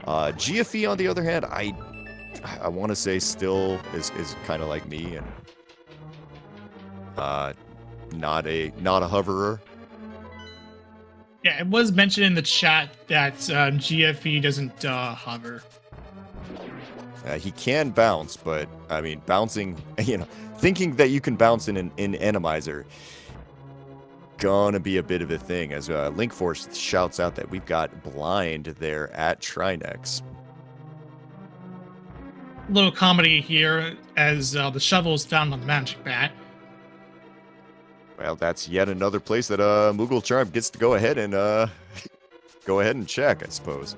GFE, on the other hand, I want to say still is kind of like me and not a hoverer. Yeah, it was mentioned in the chat that GFE doesn't hover. He can bounce, but I mean, bouncing, thinking that you can bounce in Randomizer, gonna be a bit of a thing. As Link Force shouts out that we've got blind there at Trinex. Little comedy here as the shovel is found on the magic bat. Well, that's yet another place that Moogle Charm gets to go ahead and check, I suppose.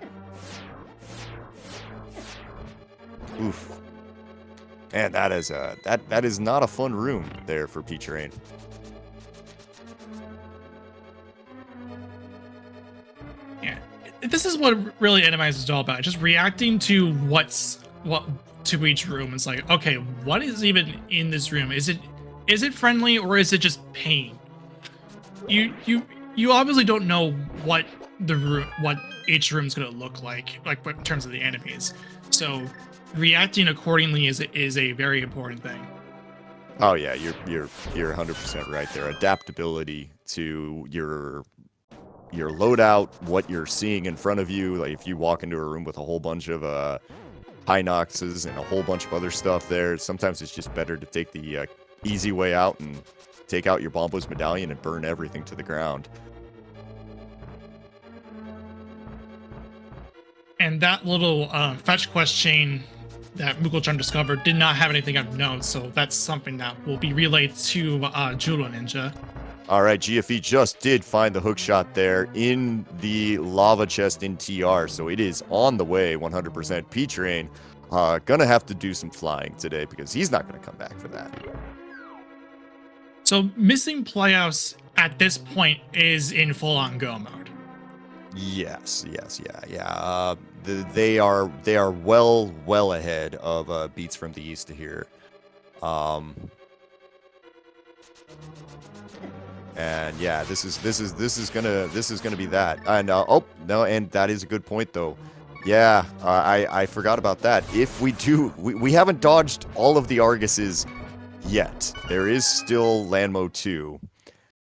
Oof. Man, that is not a fun room there for P-Train. Yeah, this is what really Randomizer is all about. Just reacting to to each room. It's like, okay, what is even in this room? Is it friendly or is it just pain? You obviously don't know what each room's gonna look like in terms of the enemies. So reacting accordingly is a very important thing. Oh yeah, you're 100% right there. Adaptability to your loadout, what you're seeing in front of you. Like if you walk into a room with a whole bunch of high noxes and a whole bunch of other stuff there. Sometimes it's just better to take the easy way out and take out your Bombos medallion and burn everything to the ground. And that little fetch quest chain that Moogle-chan discovered did not have anything of note, so that's something that will be relayed to Julo Ninja. All right, GFE just did find the hook shot there in the lava chest in TR, so it is on the way 100%. P-Train gonna have to do some flying today because he's not gonna come back for that. So missing Playhouse at this point is in full-on go mode. Yes, yeah. They are well ahead of Beats from the East here. And yeah, this is gonna be that. And oh no, and that is a good point though. Yeah, I forgot about that. If we haven't dodged all of the Arguses yet. There is still Landmo 2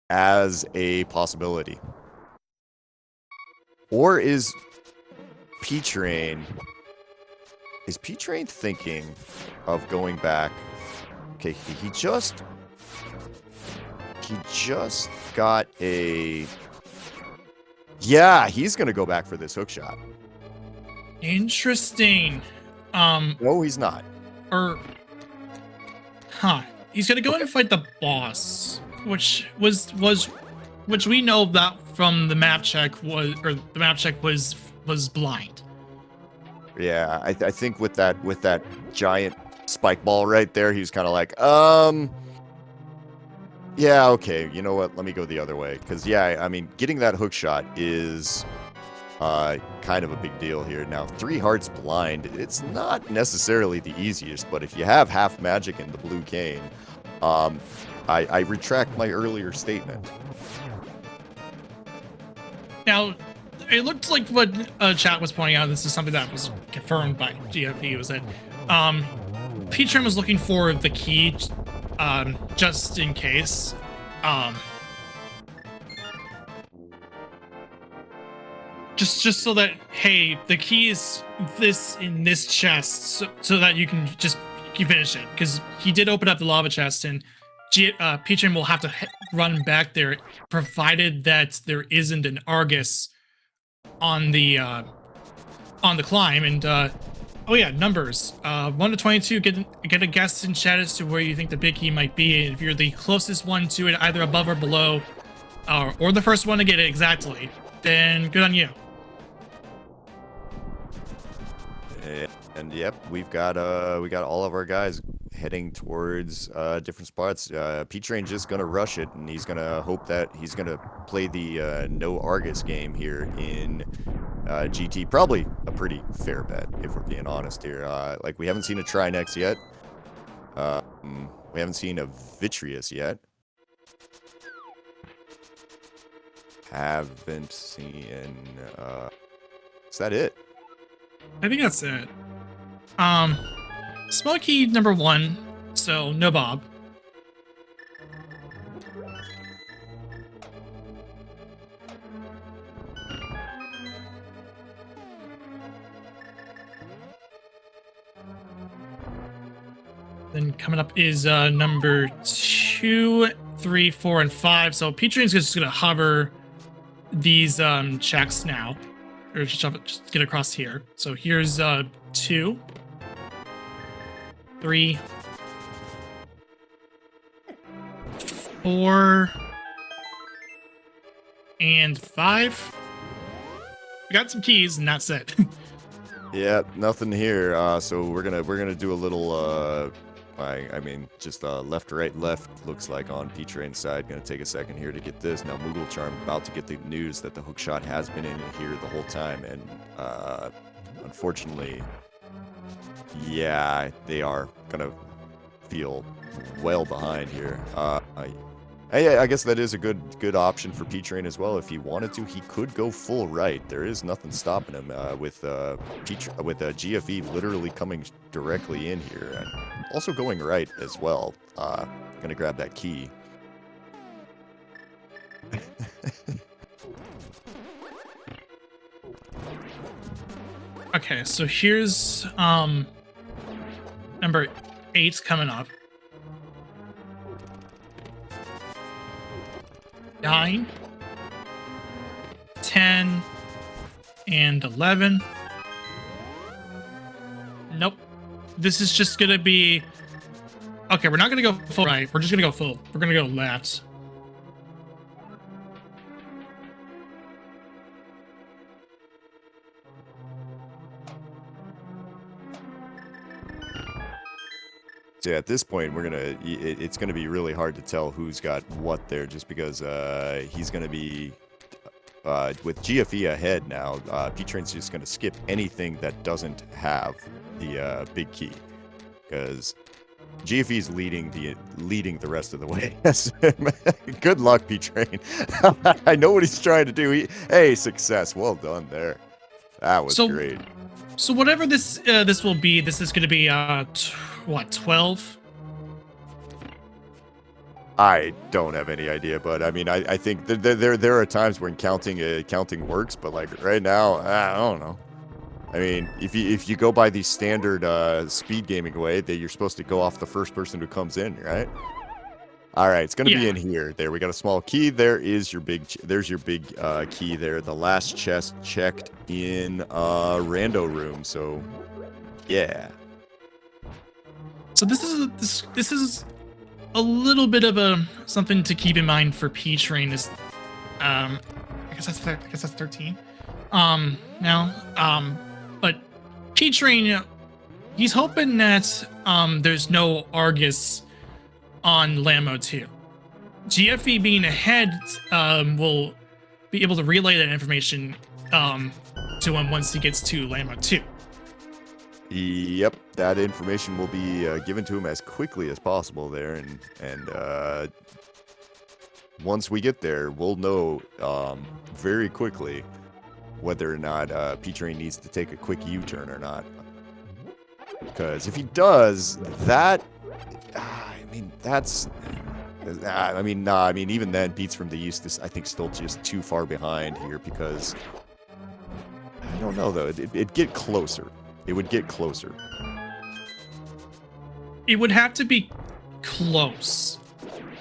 as a possibility. Or is P-Train thinking of going back? Okay, he just got a... Yeah, he's going to go back for this hook shot. Interesting. No, he's not. He's going to go in and fight the boss, which we know that from the map check was blind. Yeah, I think with that giant spike ball right there, he was kind of like, yeah, okay, you know what? Let me go the other way. Because, yeah, I mean, getting that hook shot is kind of a big deal here. Now, 3 hearts blind, it's not necessarily the easiest, but if you have half magic in the blue cane, I retract my earlier statement. Now, it looked like what chat was pointing out, this is something that was confirmed by GFE, was that P-Train was looking for the key just in case. Just so that, hey, the key is in this chest, so that you can finish it. Because he did open up the lava chest, and P-Train will have to run back there, provided that there isn't an Argus on the climb. And oh yeah, numbers 1 to 22. Get a guess in chat as to where you think the big key might be. And if you're the closest one to it, either above or below, or the first one to get it exactly, then good on you. And yep, we got all of our guys heading towards different spots. P-Train just gonna rush it, and he's gonna hope that he's gonna play the no Argus game here in GT. Probably a pretty fair bet, if we're being honest here. Like, we haven't seen a Trinex yet. We haven't seen a Vitreous yet. Haven't seen... is that it? I think that's it. Smokey number 1, so no Bob. Then coming up is number 2, 3, 4, and 5. So P-Train's just gonna hover these checks now. Or just get across here. So here's 2, 3, 4, and 5. We got some keys, and that's it. Yeah, nothing here. So we're gonna do a little I mean, just left, right, left, looks like on P-Train's side. Gonna take a second here to get this. Now, Moogle Charm about to get the news that the hookshot has been in here the whole time, and unfortunately, yeah, they are gonna feel well behind here. I guess that is a good option for P-Train as well. If he wanted to, he could go full right. There is nothing stopping him with GFE literally coming directly in here, and also going right as well. Gonna grab that key. Okay, so here's number 8 coming up. 9, 10, and 11. Nope. This is just gonna be... Okay, we're not gonna go full right. We're just gonna go full. We're gonna go left. So yeah, at this point, it's gonna be really hard to tell who's got what there, just because he's gonna be with GFE ahead now. P-Train's just gonna skip anything that doesn't have the big key, because GFE's leading the rest of the way. Yes. Good luck, P-Train. I know what he's trying to do. Hey, success. Well done there. That was great. So whatever this will be, this is going to be what, 12? I don't have any idea, but I mean, I think there are times when counting works, but like right now, I don't know. I mean, if you go by the standard speed gaming way, that you're supposed to go off the first person who comes in, right? All right, it's gonna be in here. There, we got a small key. There is your big. There's your big key there. The last chest checked in rando room. So, yeah. So this is a little bit of something to keep in mind for P-Train. Is I guess that's 13. Now but P-Train, he's hoping that there's no Argus on Lammo 2. GFE being ahead will be able to relay that information to him once he gets to Lammo 2. Yep, that information will be given to him as quickly as possible there, and once we get there, we'll know very quickly whether or not P-Train needs to take a quick U-turn or not. Because if he does, that... I mean, that's... I mean, even then, Beats from the East is, I think, still just too far behind here, because... I don't know, though. It'd get closer. It would get closer. It would have to be close.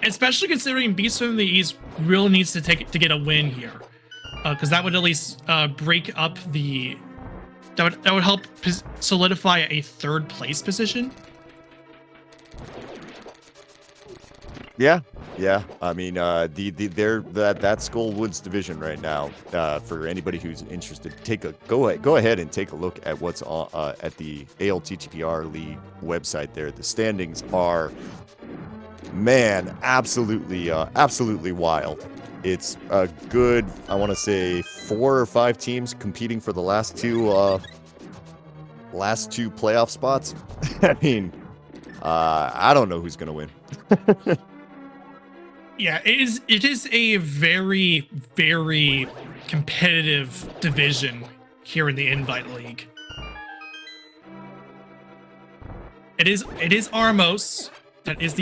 Especially considering Beats from the East really needs to get a win here. Because that would at least break up the... That would help solidify a third place position. Yeah. I mean, that Skull Woods division right now. For anybody who's interested, go ahead and take a look at what's on at the ALTTPR League website. There, the standings are, man, absolutely wild. It's a good, I want to say, 4 or 5 teams competing for the last two playoff spots. I mean, I don't know who's gonna win. Yeah, it is a very, very competitive division here in the Invite League. It is Armos that is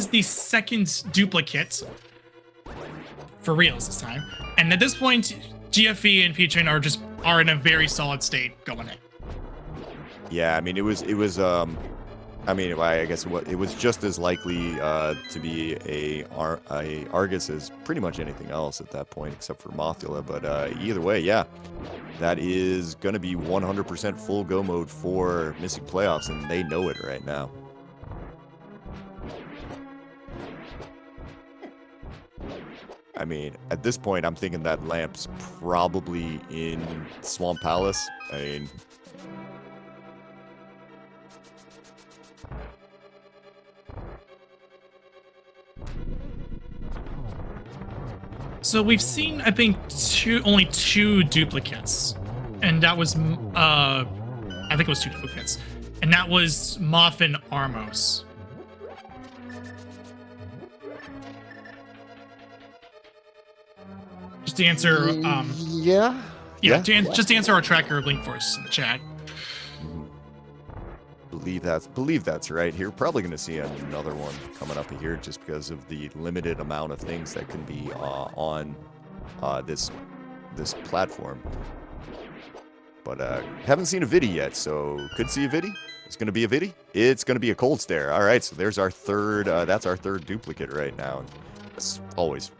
the second duplicate for reals this time. And at this point, GFE and P-Train are in a very solid state going in. Yeah, I mean, it was I mean, I guess it was just as likely to be a Argus as pretty much anything else at that point, except for Mothula. But either way, yeah, that is going to be 100% full go mode for Missing Playoffs, and they know it right now. I mean, at this point, I'm thinking that Lamp's probably in Swamp Palace. I mean... So we've seen, I think, only 2 duplicates, and that was, I think it was 2 duplicates, and that was Moth and Armos. Just to answer, just to answer our tracker link for us in the chat. Believe that's right. Here, probably going to see another one coming up here, just because of the limited amount of things that can be on this platform. But haven't seen a Viddy yet, so could see a Viddy. It's going to be a Viddy. It's going to be a cold stare. All right, so there's our third. That's our third duplicate right now. It's always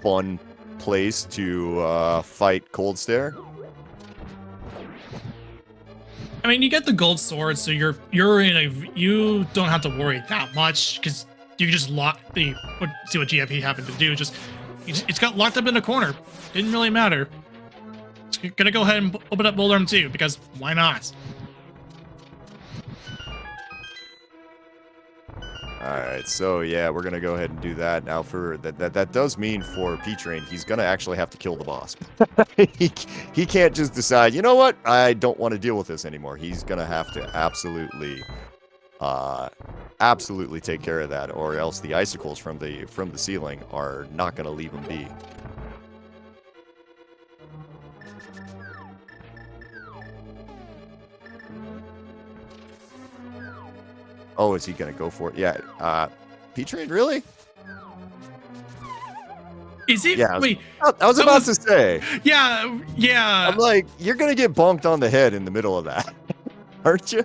fun place to fight cold stare. I mean, you get the gold sword, so you don't have to worry that much because you can just see what GFE happened to do. It's got locked up in a corner. Didn't really matter. It's gonna go ahead and open up Boulder too because why not? All right, so yeah, we're gonna go ahead and do that now. For that does mean for P-Train, he's gonna actually have to kill the boss. he can't just decide, you know what, I don't want to deal with this anymore. He's gonna have to absolutely take care of that, or else the icicles from the ceiling are not gonna leave him be. Oh, is he gonna go for it? Yeah. P-Train, really? Is he? Yeah. Wait. I was about to say. Yeah. I'm like, you're gonna get bonked on the head in the middle of that, aren't you?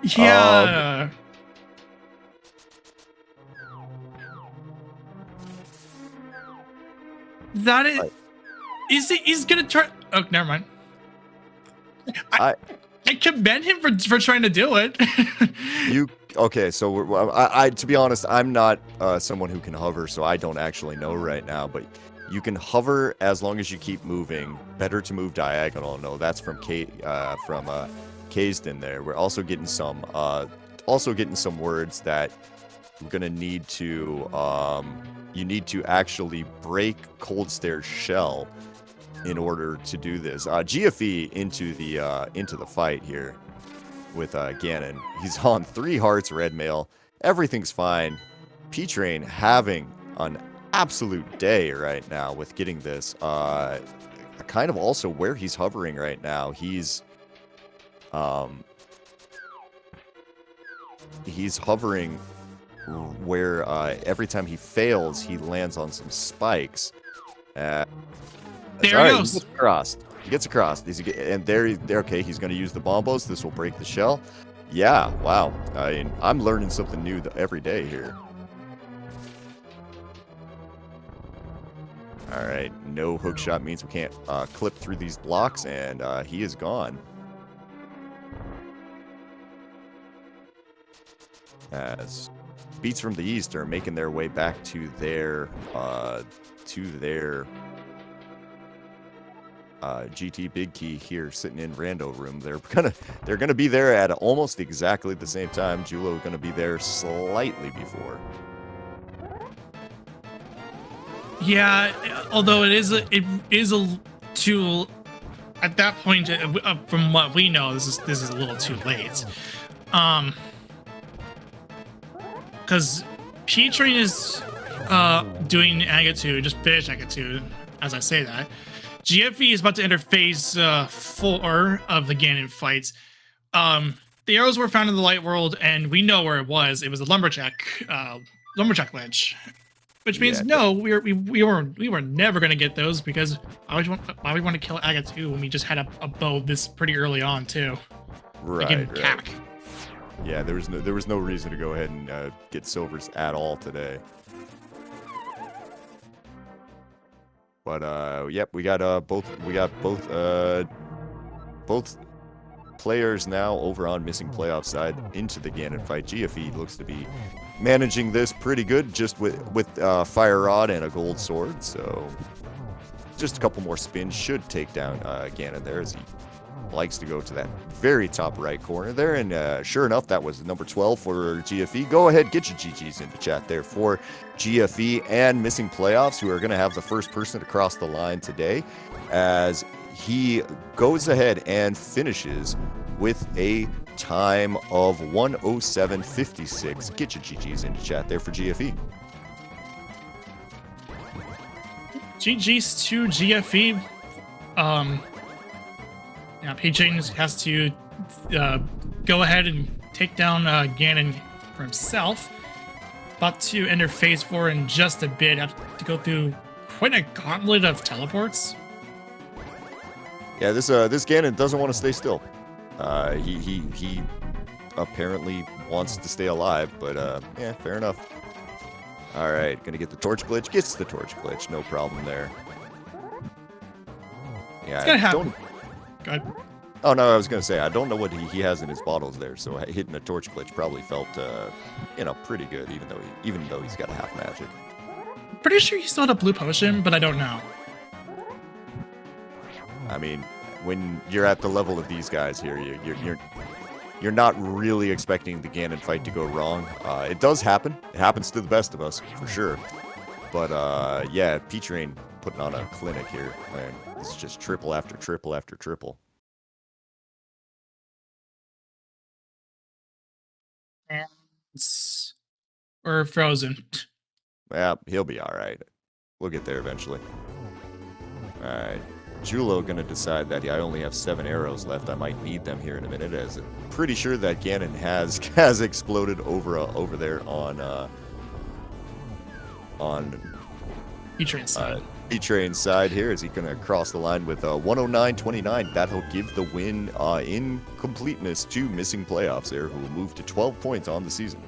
Yeah. That is. Is he? He's gonna try. Oh, never mind. I commend him for trying to do it. Okay, so I to be honest, I'm not someone who can hover, so I don't actually know right now. But you can hover as long as you keep moving. Better to move diagonal. No, that's from Kazed in there. We're also getting some words that we're gonna need to. You need to actually break Cold Stare's shell in order to do this. GFE into the fight here with Ganon. He's on 3 hearts, red mail. Everything's fine. P-Train having an absolute day right now with getting this. Kind of also where he's hovering right now. He's hovering where every time he fails, he lands on some spikes. There he goes. He gets across. Okay, he's going to use the bombos. This will break the shell. Yeah, wow. I mean, I'm learning something new every day here. All right, no hook shot means we can't clip through these blocks, and he is gone. As Beats from the East are making their way back to their GT Big Key here, sitting in Rando room. They're gonna be there at almost exactly the same time. Julo gonna be there slightly before. Yeah, although it is a too. At that point, from what we know, this is a little too late. Because P-Train is doing Agatu, just finished Agatu, as I say that. GFE is about to enter phase 4 of the Ganon fight. The arrows were found in the light world, and we know where it was. It was a lumberjack ledge, which means no, we were never gonna get those because why would we want to kill Agatu when we just had a bow this pretty early on too? Right. Cack. Yeah, there was no reason to go ahead and get silvers at all today. But yep, we got both players now over on missing playoff side into the Ganon fight. GFE looks to be managing this pretty good, just with fire rod and a gold sword. So just a couple more spins should take down Ganon there, as he likes to go to that very top right corner there. And sure enough, that was number 12 for GFE. Go ahead, get your GGs into chat there for GFE and missing playoffs, who are going to have the first person to cross the line today, as he goes ahead and finishes with a time of 1:07.56. Get your GGs into chat there for GFE. GGs to GFE. Now, P-Train has to go ahead and take down Ganon for himself. About to enter phase 4 in just a bit. Have to go through quite a gauntlet of teleports. Yeah, this Ganon doesn't want to stay still. He apparently wants to stay alive, but yeah, fair enough. All right, gonna get the torch glitch. Gets the torch glitch, no problem there. Yeah, It's gonna happen. Go ahead. Oh no, I was gonna say I don't know what he has in his bottles there, so hitting a torch glitch probably felt pretty good, even though he's got a half magic. Pretty sure he still had a blue potion, but I don't know. I mean, when you're at the level of these guys here, you're not really expecting the Ganon fight to go wrong. It does happen. It happens to the best of us, for sure. But yeah, P-Train putting on a clinic here. Man, this is just triple after triple after triple. Or frozen. Yeah, he'll be all right. We'll get there eventually. All right. Julo gonna decide that I only have 7 arrows left. I might need them here in a minute, as I'm pretty sure that Ganon has exploded over there on P-Train's side. P-Train's side here. Is he gonna cross the line with 109.29? That'll give the win in completeness to Missing Playoffs there, who will move to 12 points on the season.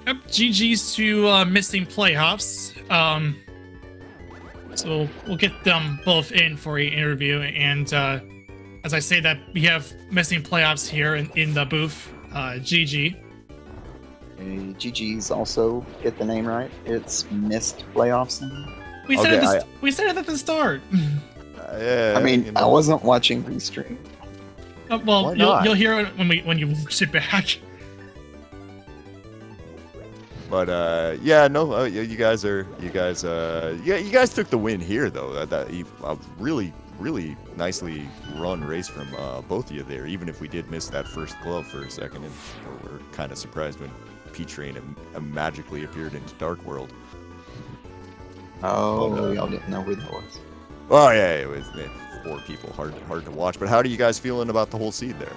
Yep, GG's to Missing Playoffs. So we'll get them both in for an interview, and as I say that, we have Missing Playoffs here in the booth. GG. GG's also get the name right. It's Missed Playoffs. We said it at the start. Yeah, I mean, I wasn't watching the stream. Well, you'll hear it when you sit back. But yeah, no, you guys took the win here though. A really nicely run race from both of you there. Even if we did miss that first glove for a second, and we're kind of surprised when P-Train magically appeared into Dark World. Oh, y'all didn't know where that was. Oh yeah, it was 4 people, hard to watch. But how do you guys feeling about the whole seed there?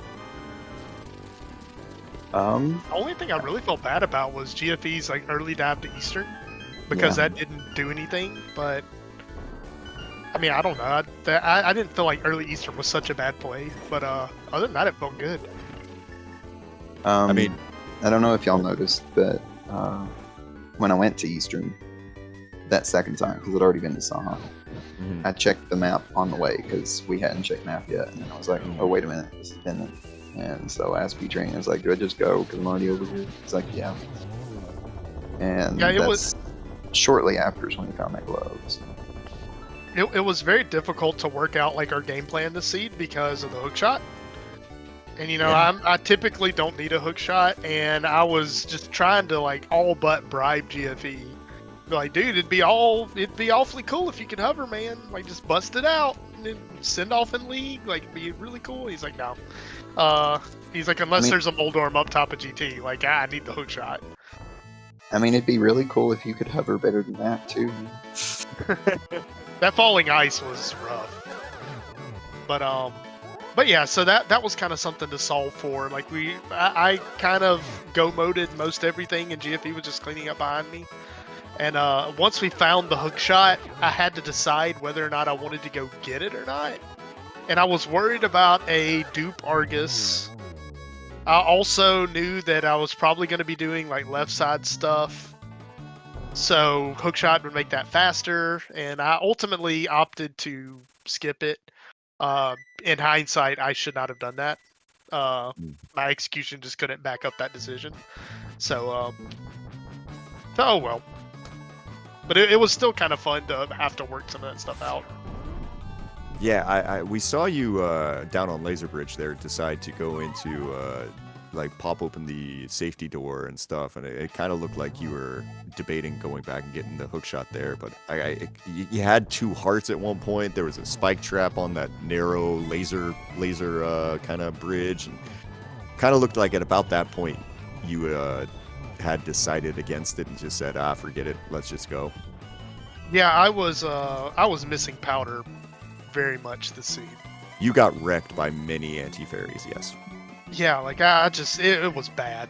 The only thing I really felt bad about was GFE's like early dive to Eastern, because that didn't do anything. But I mean, I don't know. I didn't feel like early Eastern was such a bad play. But other than that, it felt good. I mean, I don't know if y'all noticed, but when I went to Eastern that second time, because I'd already been to Saha, I checked the map on the way because we hadn't checked map yet, and I was like, oh wait a minute, this is Finland. And so I asked P-Train, I was like, do I just go because I'm already over here? He's like, yeah. And yeah, that's was shortly after is when we found that glove. So. It was very difficult to work out like our game plan this seed because of the hook shot. And you know, I typically don't need a hook shot, and I was just trying to like all but bribe GFE. Be like, dude, it'd be awfully cool if you could hover, man. Like, just bust it out and then send off in league. Like, it'd be really cool. He's like, no. He's like, unless there's a Moldorm up top of GT, like, I need the hook shot. I mean, it'd be really cool if you could hover better than that too. That falling ice was rough. But yeah, so that was kind of something to solve for. Like I kind of go-moded most everything, and GFE was just cleaning up behind me. And once we found the hook shot, I had to decide whether or not I wanted to go get it or not. And I was worried about a dupe Argus. I also knew that I was probably going to be doing like left side stuff. So hookshot would make that faster, and I ultimately opted to skip it. In hindsight, I should not have done that. My execution just couldn't back up that decision. So, oh well. But it was still kind of fun to have to work some of that stuff out. Yeah, we saw you down on Laser Bridge there decide to go into like pop open the safety door and stuff, and it kind of looked like you were debating going back and getting the hook shot there, but you had 2 hearts at one point. There was a spike trap on that narrow laser kind of bridge, and kind of looked like at about that point you had decided against it and just said, forget it, let's just go. Yeah, I was missing powder very much this seed. You got wrecked by many anti-fairies, yes. Yeah, like it was bad.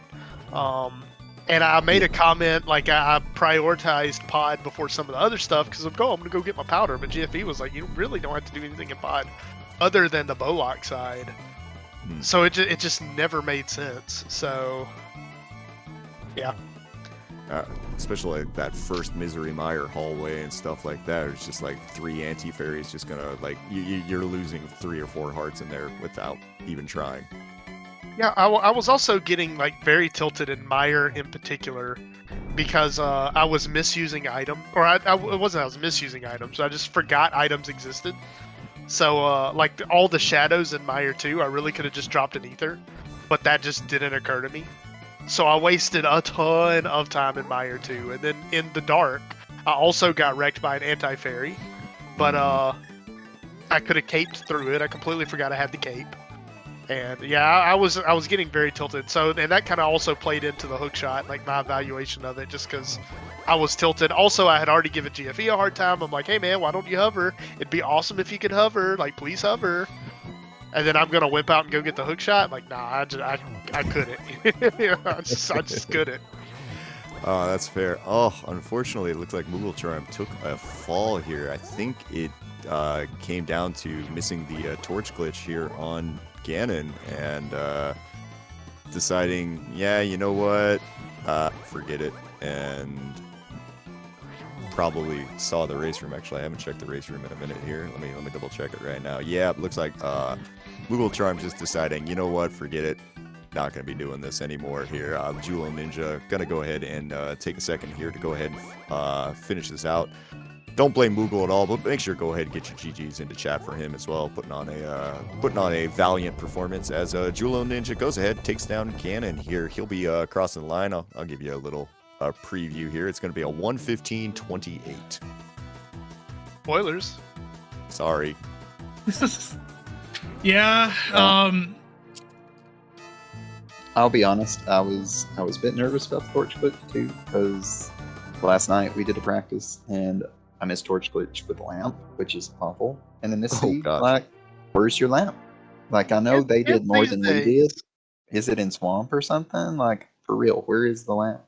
And I made a comment like I prioritized pod before some of the other stuff because I'm going to go get my powder. But GFE was like, you really don't have to do anything in pod other than the bowlock side. So it just never made sense. So yeah. Especially like that first Misery Mire hallway and stuff like that. It's just like 3 anti-fairies just gonna like you're losing 3 or 4 hearts in there without even trying. Yeah, I was also getting like very tilted in Mire in particular because I was misusing item, or it wasn't I was misusing items. I just forgot items existed. So like all the shadows in Mire 2, I really could have just dropped an ether, but that just didn't occur to me. So I wasted a ton of time in Mire 2, and then in the dark, I also got wrecked by an anti-fairy, but I could have caped through it. I completely forgot I had the cape, and yeah, I was getting very tilted. So and that kind of also played into the hook shot, like my evaluation of it, just because I was tilted. Also, I had already given GFE a hard time. I'm like, hey man, why don't you hover? It'd be awesome if you could hover. Like, please hover. And then I'm gonna whip out and go get the hook shot. Like, nah, I couldn't. I just couldn't. Oh, that's fair. Oh, unfortunately, it looks like Moogle Charm took a fall here. I think it came down to missing the torch glitch here on Ganon and deciding, yeah, you know what, forget it, and probably saw the race room. Actually, I haven't checked the race room in a minute here. Let me double check it right now. Yeah, it looks like Moogle Charm just deciding, you know what, forget it. Not going to be doing this anymore here. Julo Ninja going to go ahead and take a second here to go ahead and finish this out. Don't blame Moogle at all, but make sure to go ahead and get your GGs into chat for him as well. Putting on a valiant performance as Julo Ninja goes ahead, takes down Ganon here. He'll be crossing the line. I'll give you a little preview here. It's going to be a 115-28. Spoilers. Sorry. Yeah. I'll be honest. I was a bit nervous about the torch glitch too, because last night we did a practice and I missed torch glitch with lamp, which is awful. And then this seed, like, where's your lamp? Like, I know they did more than we did. Is it in swamp or something? Like, for real, where is the lamp?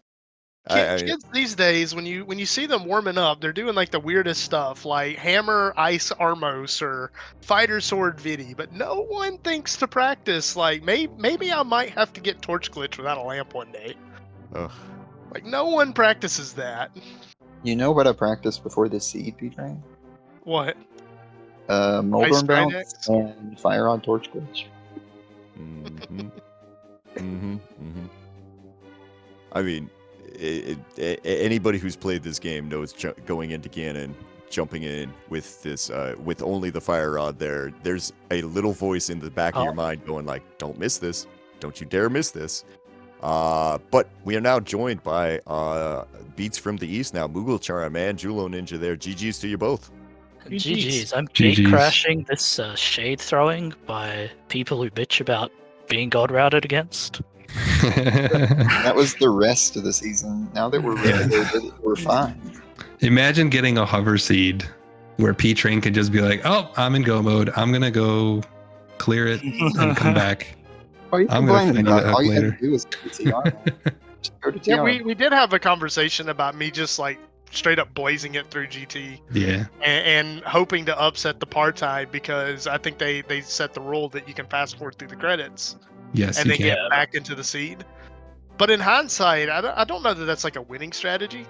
Kids these days, when you see them warming up, they're doing like the weirdest stuff, like Hammer Ice Armos or Fighter Sword Vidi, but no one thinks to practice. Like maybe I might have to get Torch Glitch without a lamp one day. Ugh. Like no one practices that. You know what I practiced before this seed, PJ? What? Moldorm Bounce and Fire on Torch Glitch. I mean, anybody who's played this game knows going into Ganon, jumping in with this, with only the fire rod there, there's a little voice in the back of your mind going like, don't miss this. Don't you dare miss this. But we are now joined by Beats from the East now. Moogle Charm and Julo Ninja there. GG's to you both. GG's. I'm gate crashing this shade throwing by people who bitch about being god routed against. That was the rest of the season. Now that we're fine. Imagine getting a hover seed where P-Train could just be like, oh, I'm in go mode. I'm going to go clear it and come back. Oh, you I'm going to all you later. have to do is go to TR. Just go to TR. Yeah, we did have a conversation about me just like straight up blazing it through GT. Yeah. And hoping to upset the party because I think they set the rule that you can fast forward through the credits. Yes, and you then can. get back into the seed. But in hindsight, I don't know that that's like a winning strategy.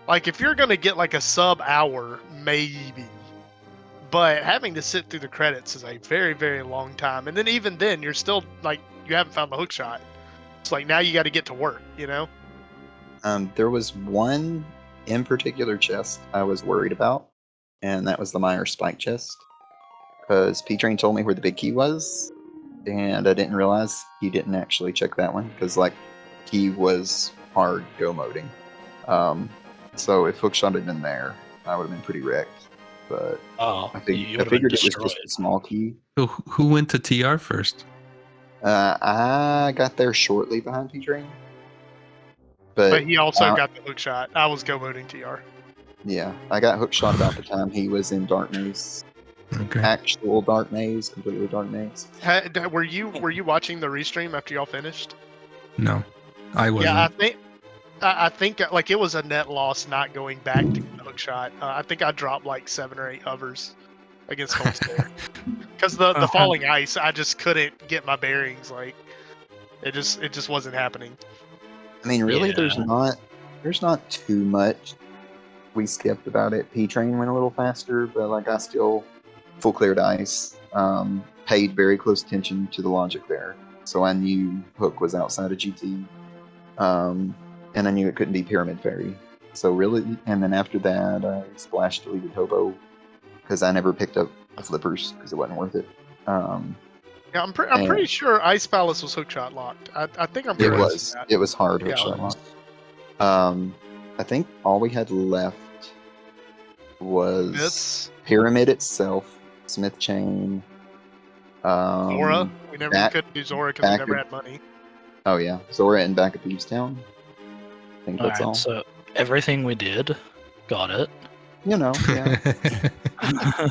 Like if you're gonna get like a sub hour, maybe. But having to sit through the credits is a very, very long time. And then even then, you're still like you haven't found the hook shot. It's like now you got to get to work, you know. There was one in particular chest I was worried about, and that was the Meyer spike chest, because P-Train told me where the big key was. And I didn't realize he didn't actually check that one because, like, he was hard go moding. So if hookshot had been there, I would have been pretty wrecked. But I figured it was just a small key. So who went to TR first? I got there shortly behind P-Train. But he also got the hookshot. I was go moding TR. Yeah, I got hookshot about the time he was in Dark Maze. Okay. Actual Dark Maze, completely Dark Maze. Were you watching the restream after y'all finished? No, I wasn't. Yeah, I think like it was a net loss not going back to the hook shot. I think I dropped like 7 or 8 hovers against Homestead because the falling ice. I just couldn't get my bearings. Like it just wasn't happening. I mean, really, Yeah. there's not too much we skipped about it. P train went a little faster, but like I still full cleared ice. Paid very close attention to the logic there, so I knew Hook was outside of GT, and I knew it couldn't be Pyramid Fairy. So really, and then after that, I splash deleted Hobo because I never picked up flippers because it wasn't worth it. Yeah, I'm pretty sure Ice Palace was hookshot locked. I think I'm It pretty was. sure that. It was hard Yeah. hookshot lock. I think all we had left was Myths, Pyramid itself, Smith Chain. Zora. We never couldn't do Zora because we never had money. Oh yeah, Zora and back at Thieves Town. I think that's all. Alright, so everything we did, got it. You know, yeah.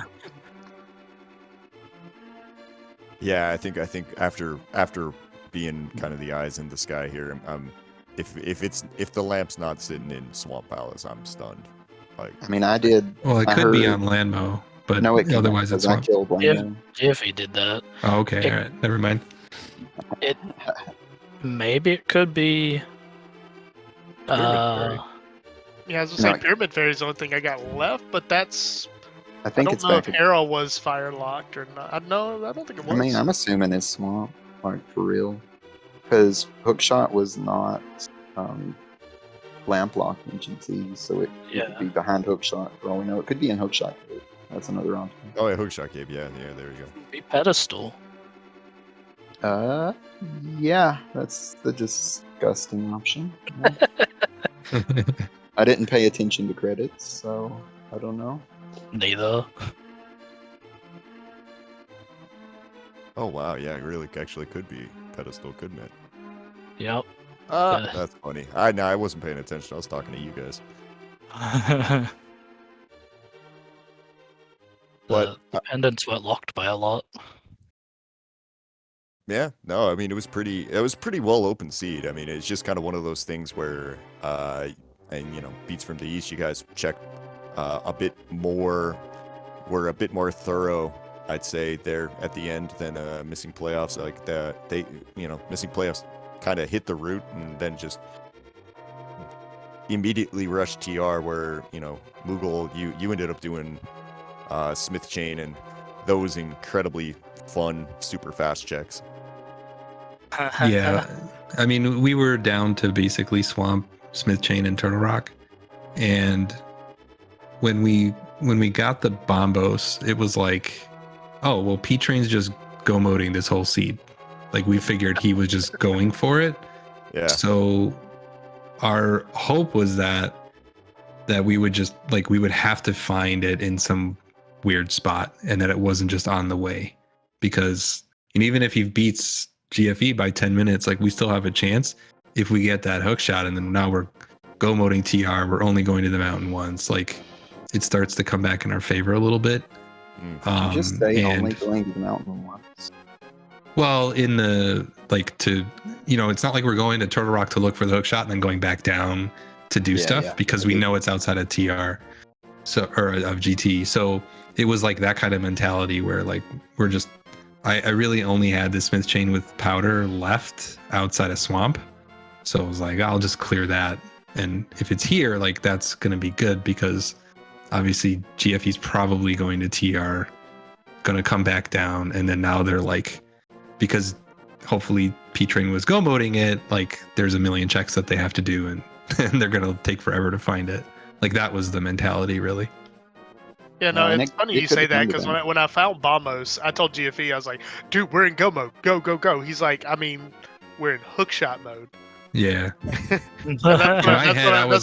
Yeah, I think after being kind of the eyes in the sky here, if the lamp's not sitting in Swamp Palace, I'm stunned. Like, I mean, I did. Well, it I could be heard- on Landmo, but No, it otherwise it's I Swamp. killed Lando. Jiffy did that. Oh, okay, It- all right, never mind. Maybe it could be. Fairy. Yeah, I was gonna No, say Pyramid Fairy is the only thing I got left, but that's I I think don't it's know back. if Hera was fire locked or not. I don't think it I was. mean, I'm assuming it's Swamp, like for real, because Hookshot was not lamp locked in GT, so it could be behind Hookshot for all we know. It could be in Hookshot. That's another option. oh yeah, hookshot cave. Yeah, there we go. Be pedestal. Yeah, that's the disgusting option. Yeah. I didn't pay attention to credits, so I don't know. Neither. Oh wow, yeah, it really actually could be pedestal, couldn't it? Yep. That's funny. I wasn't paying attention. I was talking to you guys. The But pendants were locked by a lot. yeah, no, I mean it was pretty well open seed. I mean, it's just kind of one of those things where and beats from the east, you guys check a bit more, were a bit more thorough, I'd say, there at the end than missing playoffs. Like missing playoffs kind of hit the root and then just immediately rushed TR where, Moogle, you ended up doing Smith Chain and those incredibly fun, super fast checks. Yeah, I mean, we were down to basically Swamp, Smith Chain, and Turtle Rock, and when we got the Bombos, it was like, oh well, P Train's just go moding this whole seed. Like we figured he was just going for it. Yeah. So our hope was that we would just we would have to find it in some weird spot, and that it wasn't just on the way, because even if he beats GFE by 10 minutes, we still have a chance if we get that hook shot, and then now we're go moding TR, we're only going to the mountain once, it starts to come back in our favor a little bit. Did you just say only going to the mountain once? Well, in the it's not like we're going to Turtle Rock to look for the hook shot and then going back down to do stuff, because we know it's outside of TR, or of GT. So it was that kind of mentality where we're just, I really only had the Smith Chain with powder left outside of Swamp. So I was I'll just clear that. And if it's here, that's going to be good, because obviously GFE's probably going to TR, going to come back down. And then now they're because hopefully P-Train was go moding it, there's a million checks that they have to do, and they're going to take forever to find it. That was the mentality, really. Yeah, no, it's funny you say that, because when I found Bombos, I told GFE, I was like, dude, we're in go mode. Go, go, go. He's like, I mean, we're in hookshot mode. Yeah. That's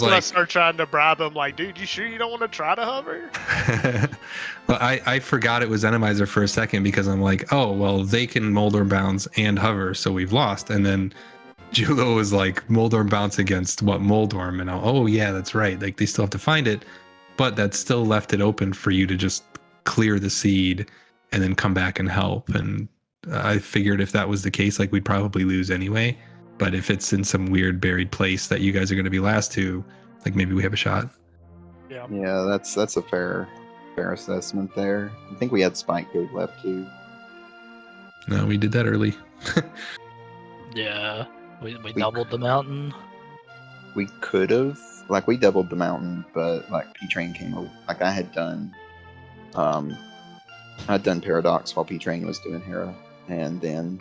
when I start trying to bribe him, dude, you sure you don't want to try to hover? Well, I forgot it was Randomizer for a second, because I'm oh, well, they can Moldorm bounce and hover, so we've lost. And then Julo was Moldorm bounce against Moldorm, and oh yeah, that's right. They still have to find it, but that still left it open for you to just clear the seed and then come back and help. And I figured if that was the case, we'd probably lose anyway. But if it's in some weird buried place that you guys are going to be last to, like maybe we have a shot. Yeah. Yeah, that's a fair assessment there. I think we had Spike Cave left too. No, we did that early. Yeah, we doubled the mountain. We could have, like, we doubled the mountain, but like P Train came over. Like I'd done Paradox while P Train was doing Hera, and then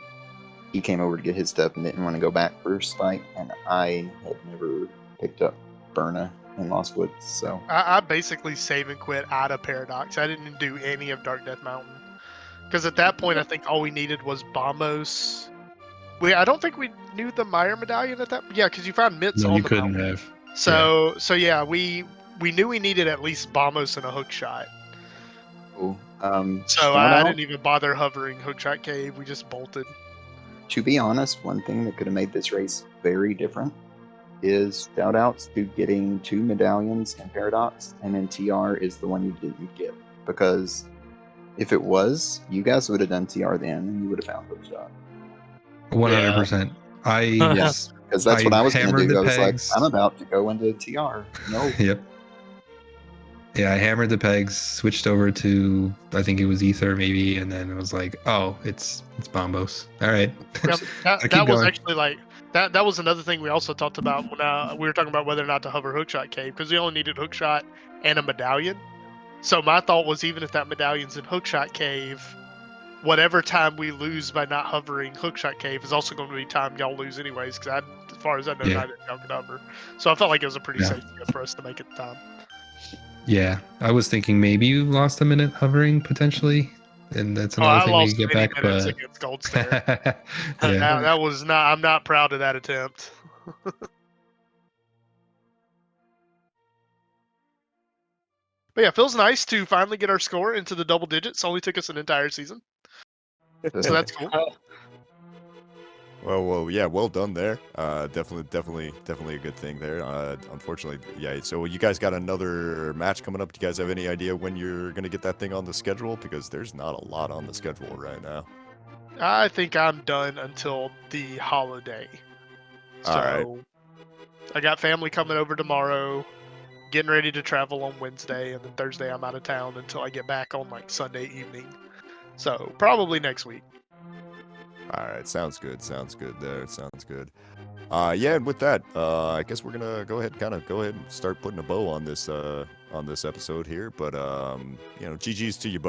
he came over to get his stuff and didn't want to go back for Spike, and I had never picked up Berna in Lost Woods, so I basically save and quit out of Paradox. I didn't do any of Dark Death Mountain. Because at that point, I think all we needed was Bombos. I don't think we knew the Meyer medallion at that. Yeah, because you found Mitts No, on you the couldn't mountain. have. So yeah, we knew we needed at least Bombos and a hook shot. cool. So Shout I out. didn't even bother hovering hookshot cave. We just bolted. To be honest, one thing that could have made this race very different is shout outs to getting 2 medallions in Paradox, and then TR is the one you didn't get. Because if it was, you guys would have done TR then, and you would have found hookshot. 100%. Yes, because that's what I was going to hammered do. the I was like, pegs. I'm about to go into TR. No. Yep. Yeah, I hammered the pegs, switched over to, I think it was Ether maybe, and then it was like, oh, it's Bombos. All right. Yep, that was actually like that was another thing we also talked about when we were talking about whether or not to hover hookshot cave, because we only needed hookshot and a medallion. So my thought was, even if that medallion's in hookshot cave, whatever time we lose by not hovering hookshot cave is also going to be time y'all lose anyways, because as far as I know, neither of y'all could hover. So I felt like it was a pretty safe bet for us to make it the time. Yeah, I was thinking maybe you lost a minute hovering potentially, and that's another thing we could get back. But against Gold Stare. yeah, that was not. I'm not proud of that attempt. But yeah, feels nice to finally get our score into the double digits. Only took us an entire season, so that's cool. Well, yeah, well done there. Definitely a good thing there. Unfortunately, yeah. So you guys got another match coming up. Do you guys have any idea when you're gonna get that thing on the schedule? Because there's not a lot on the schedule right now. I think I'm done until the holiday. So Alright. I got family coming over tomorrow, getting ready to travel on Wednesday, and then Thursday I'm out of town until I get back on like Sunday evening. So probably next week. Alright, sounds good there. Sounds good. Yeah, and with that, I guess we're gonna go ahead and start putting a bow on this episode here. But GG's to you both.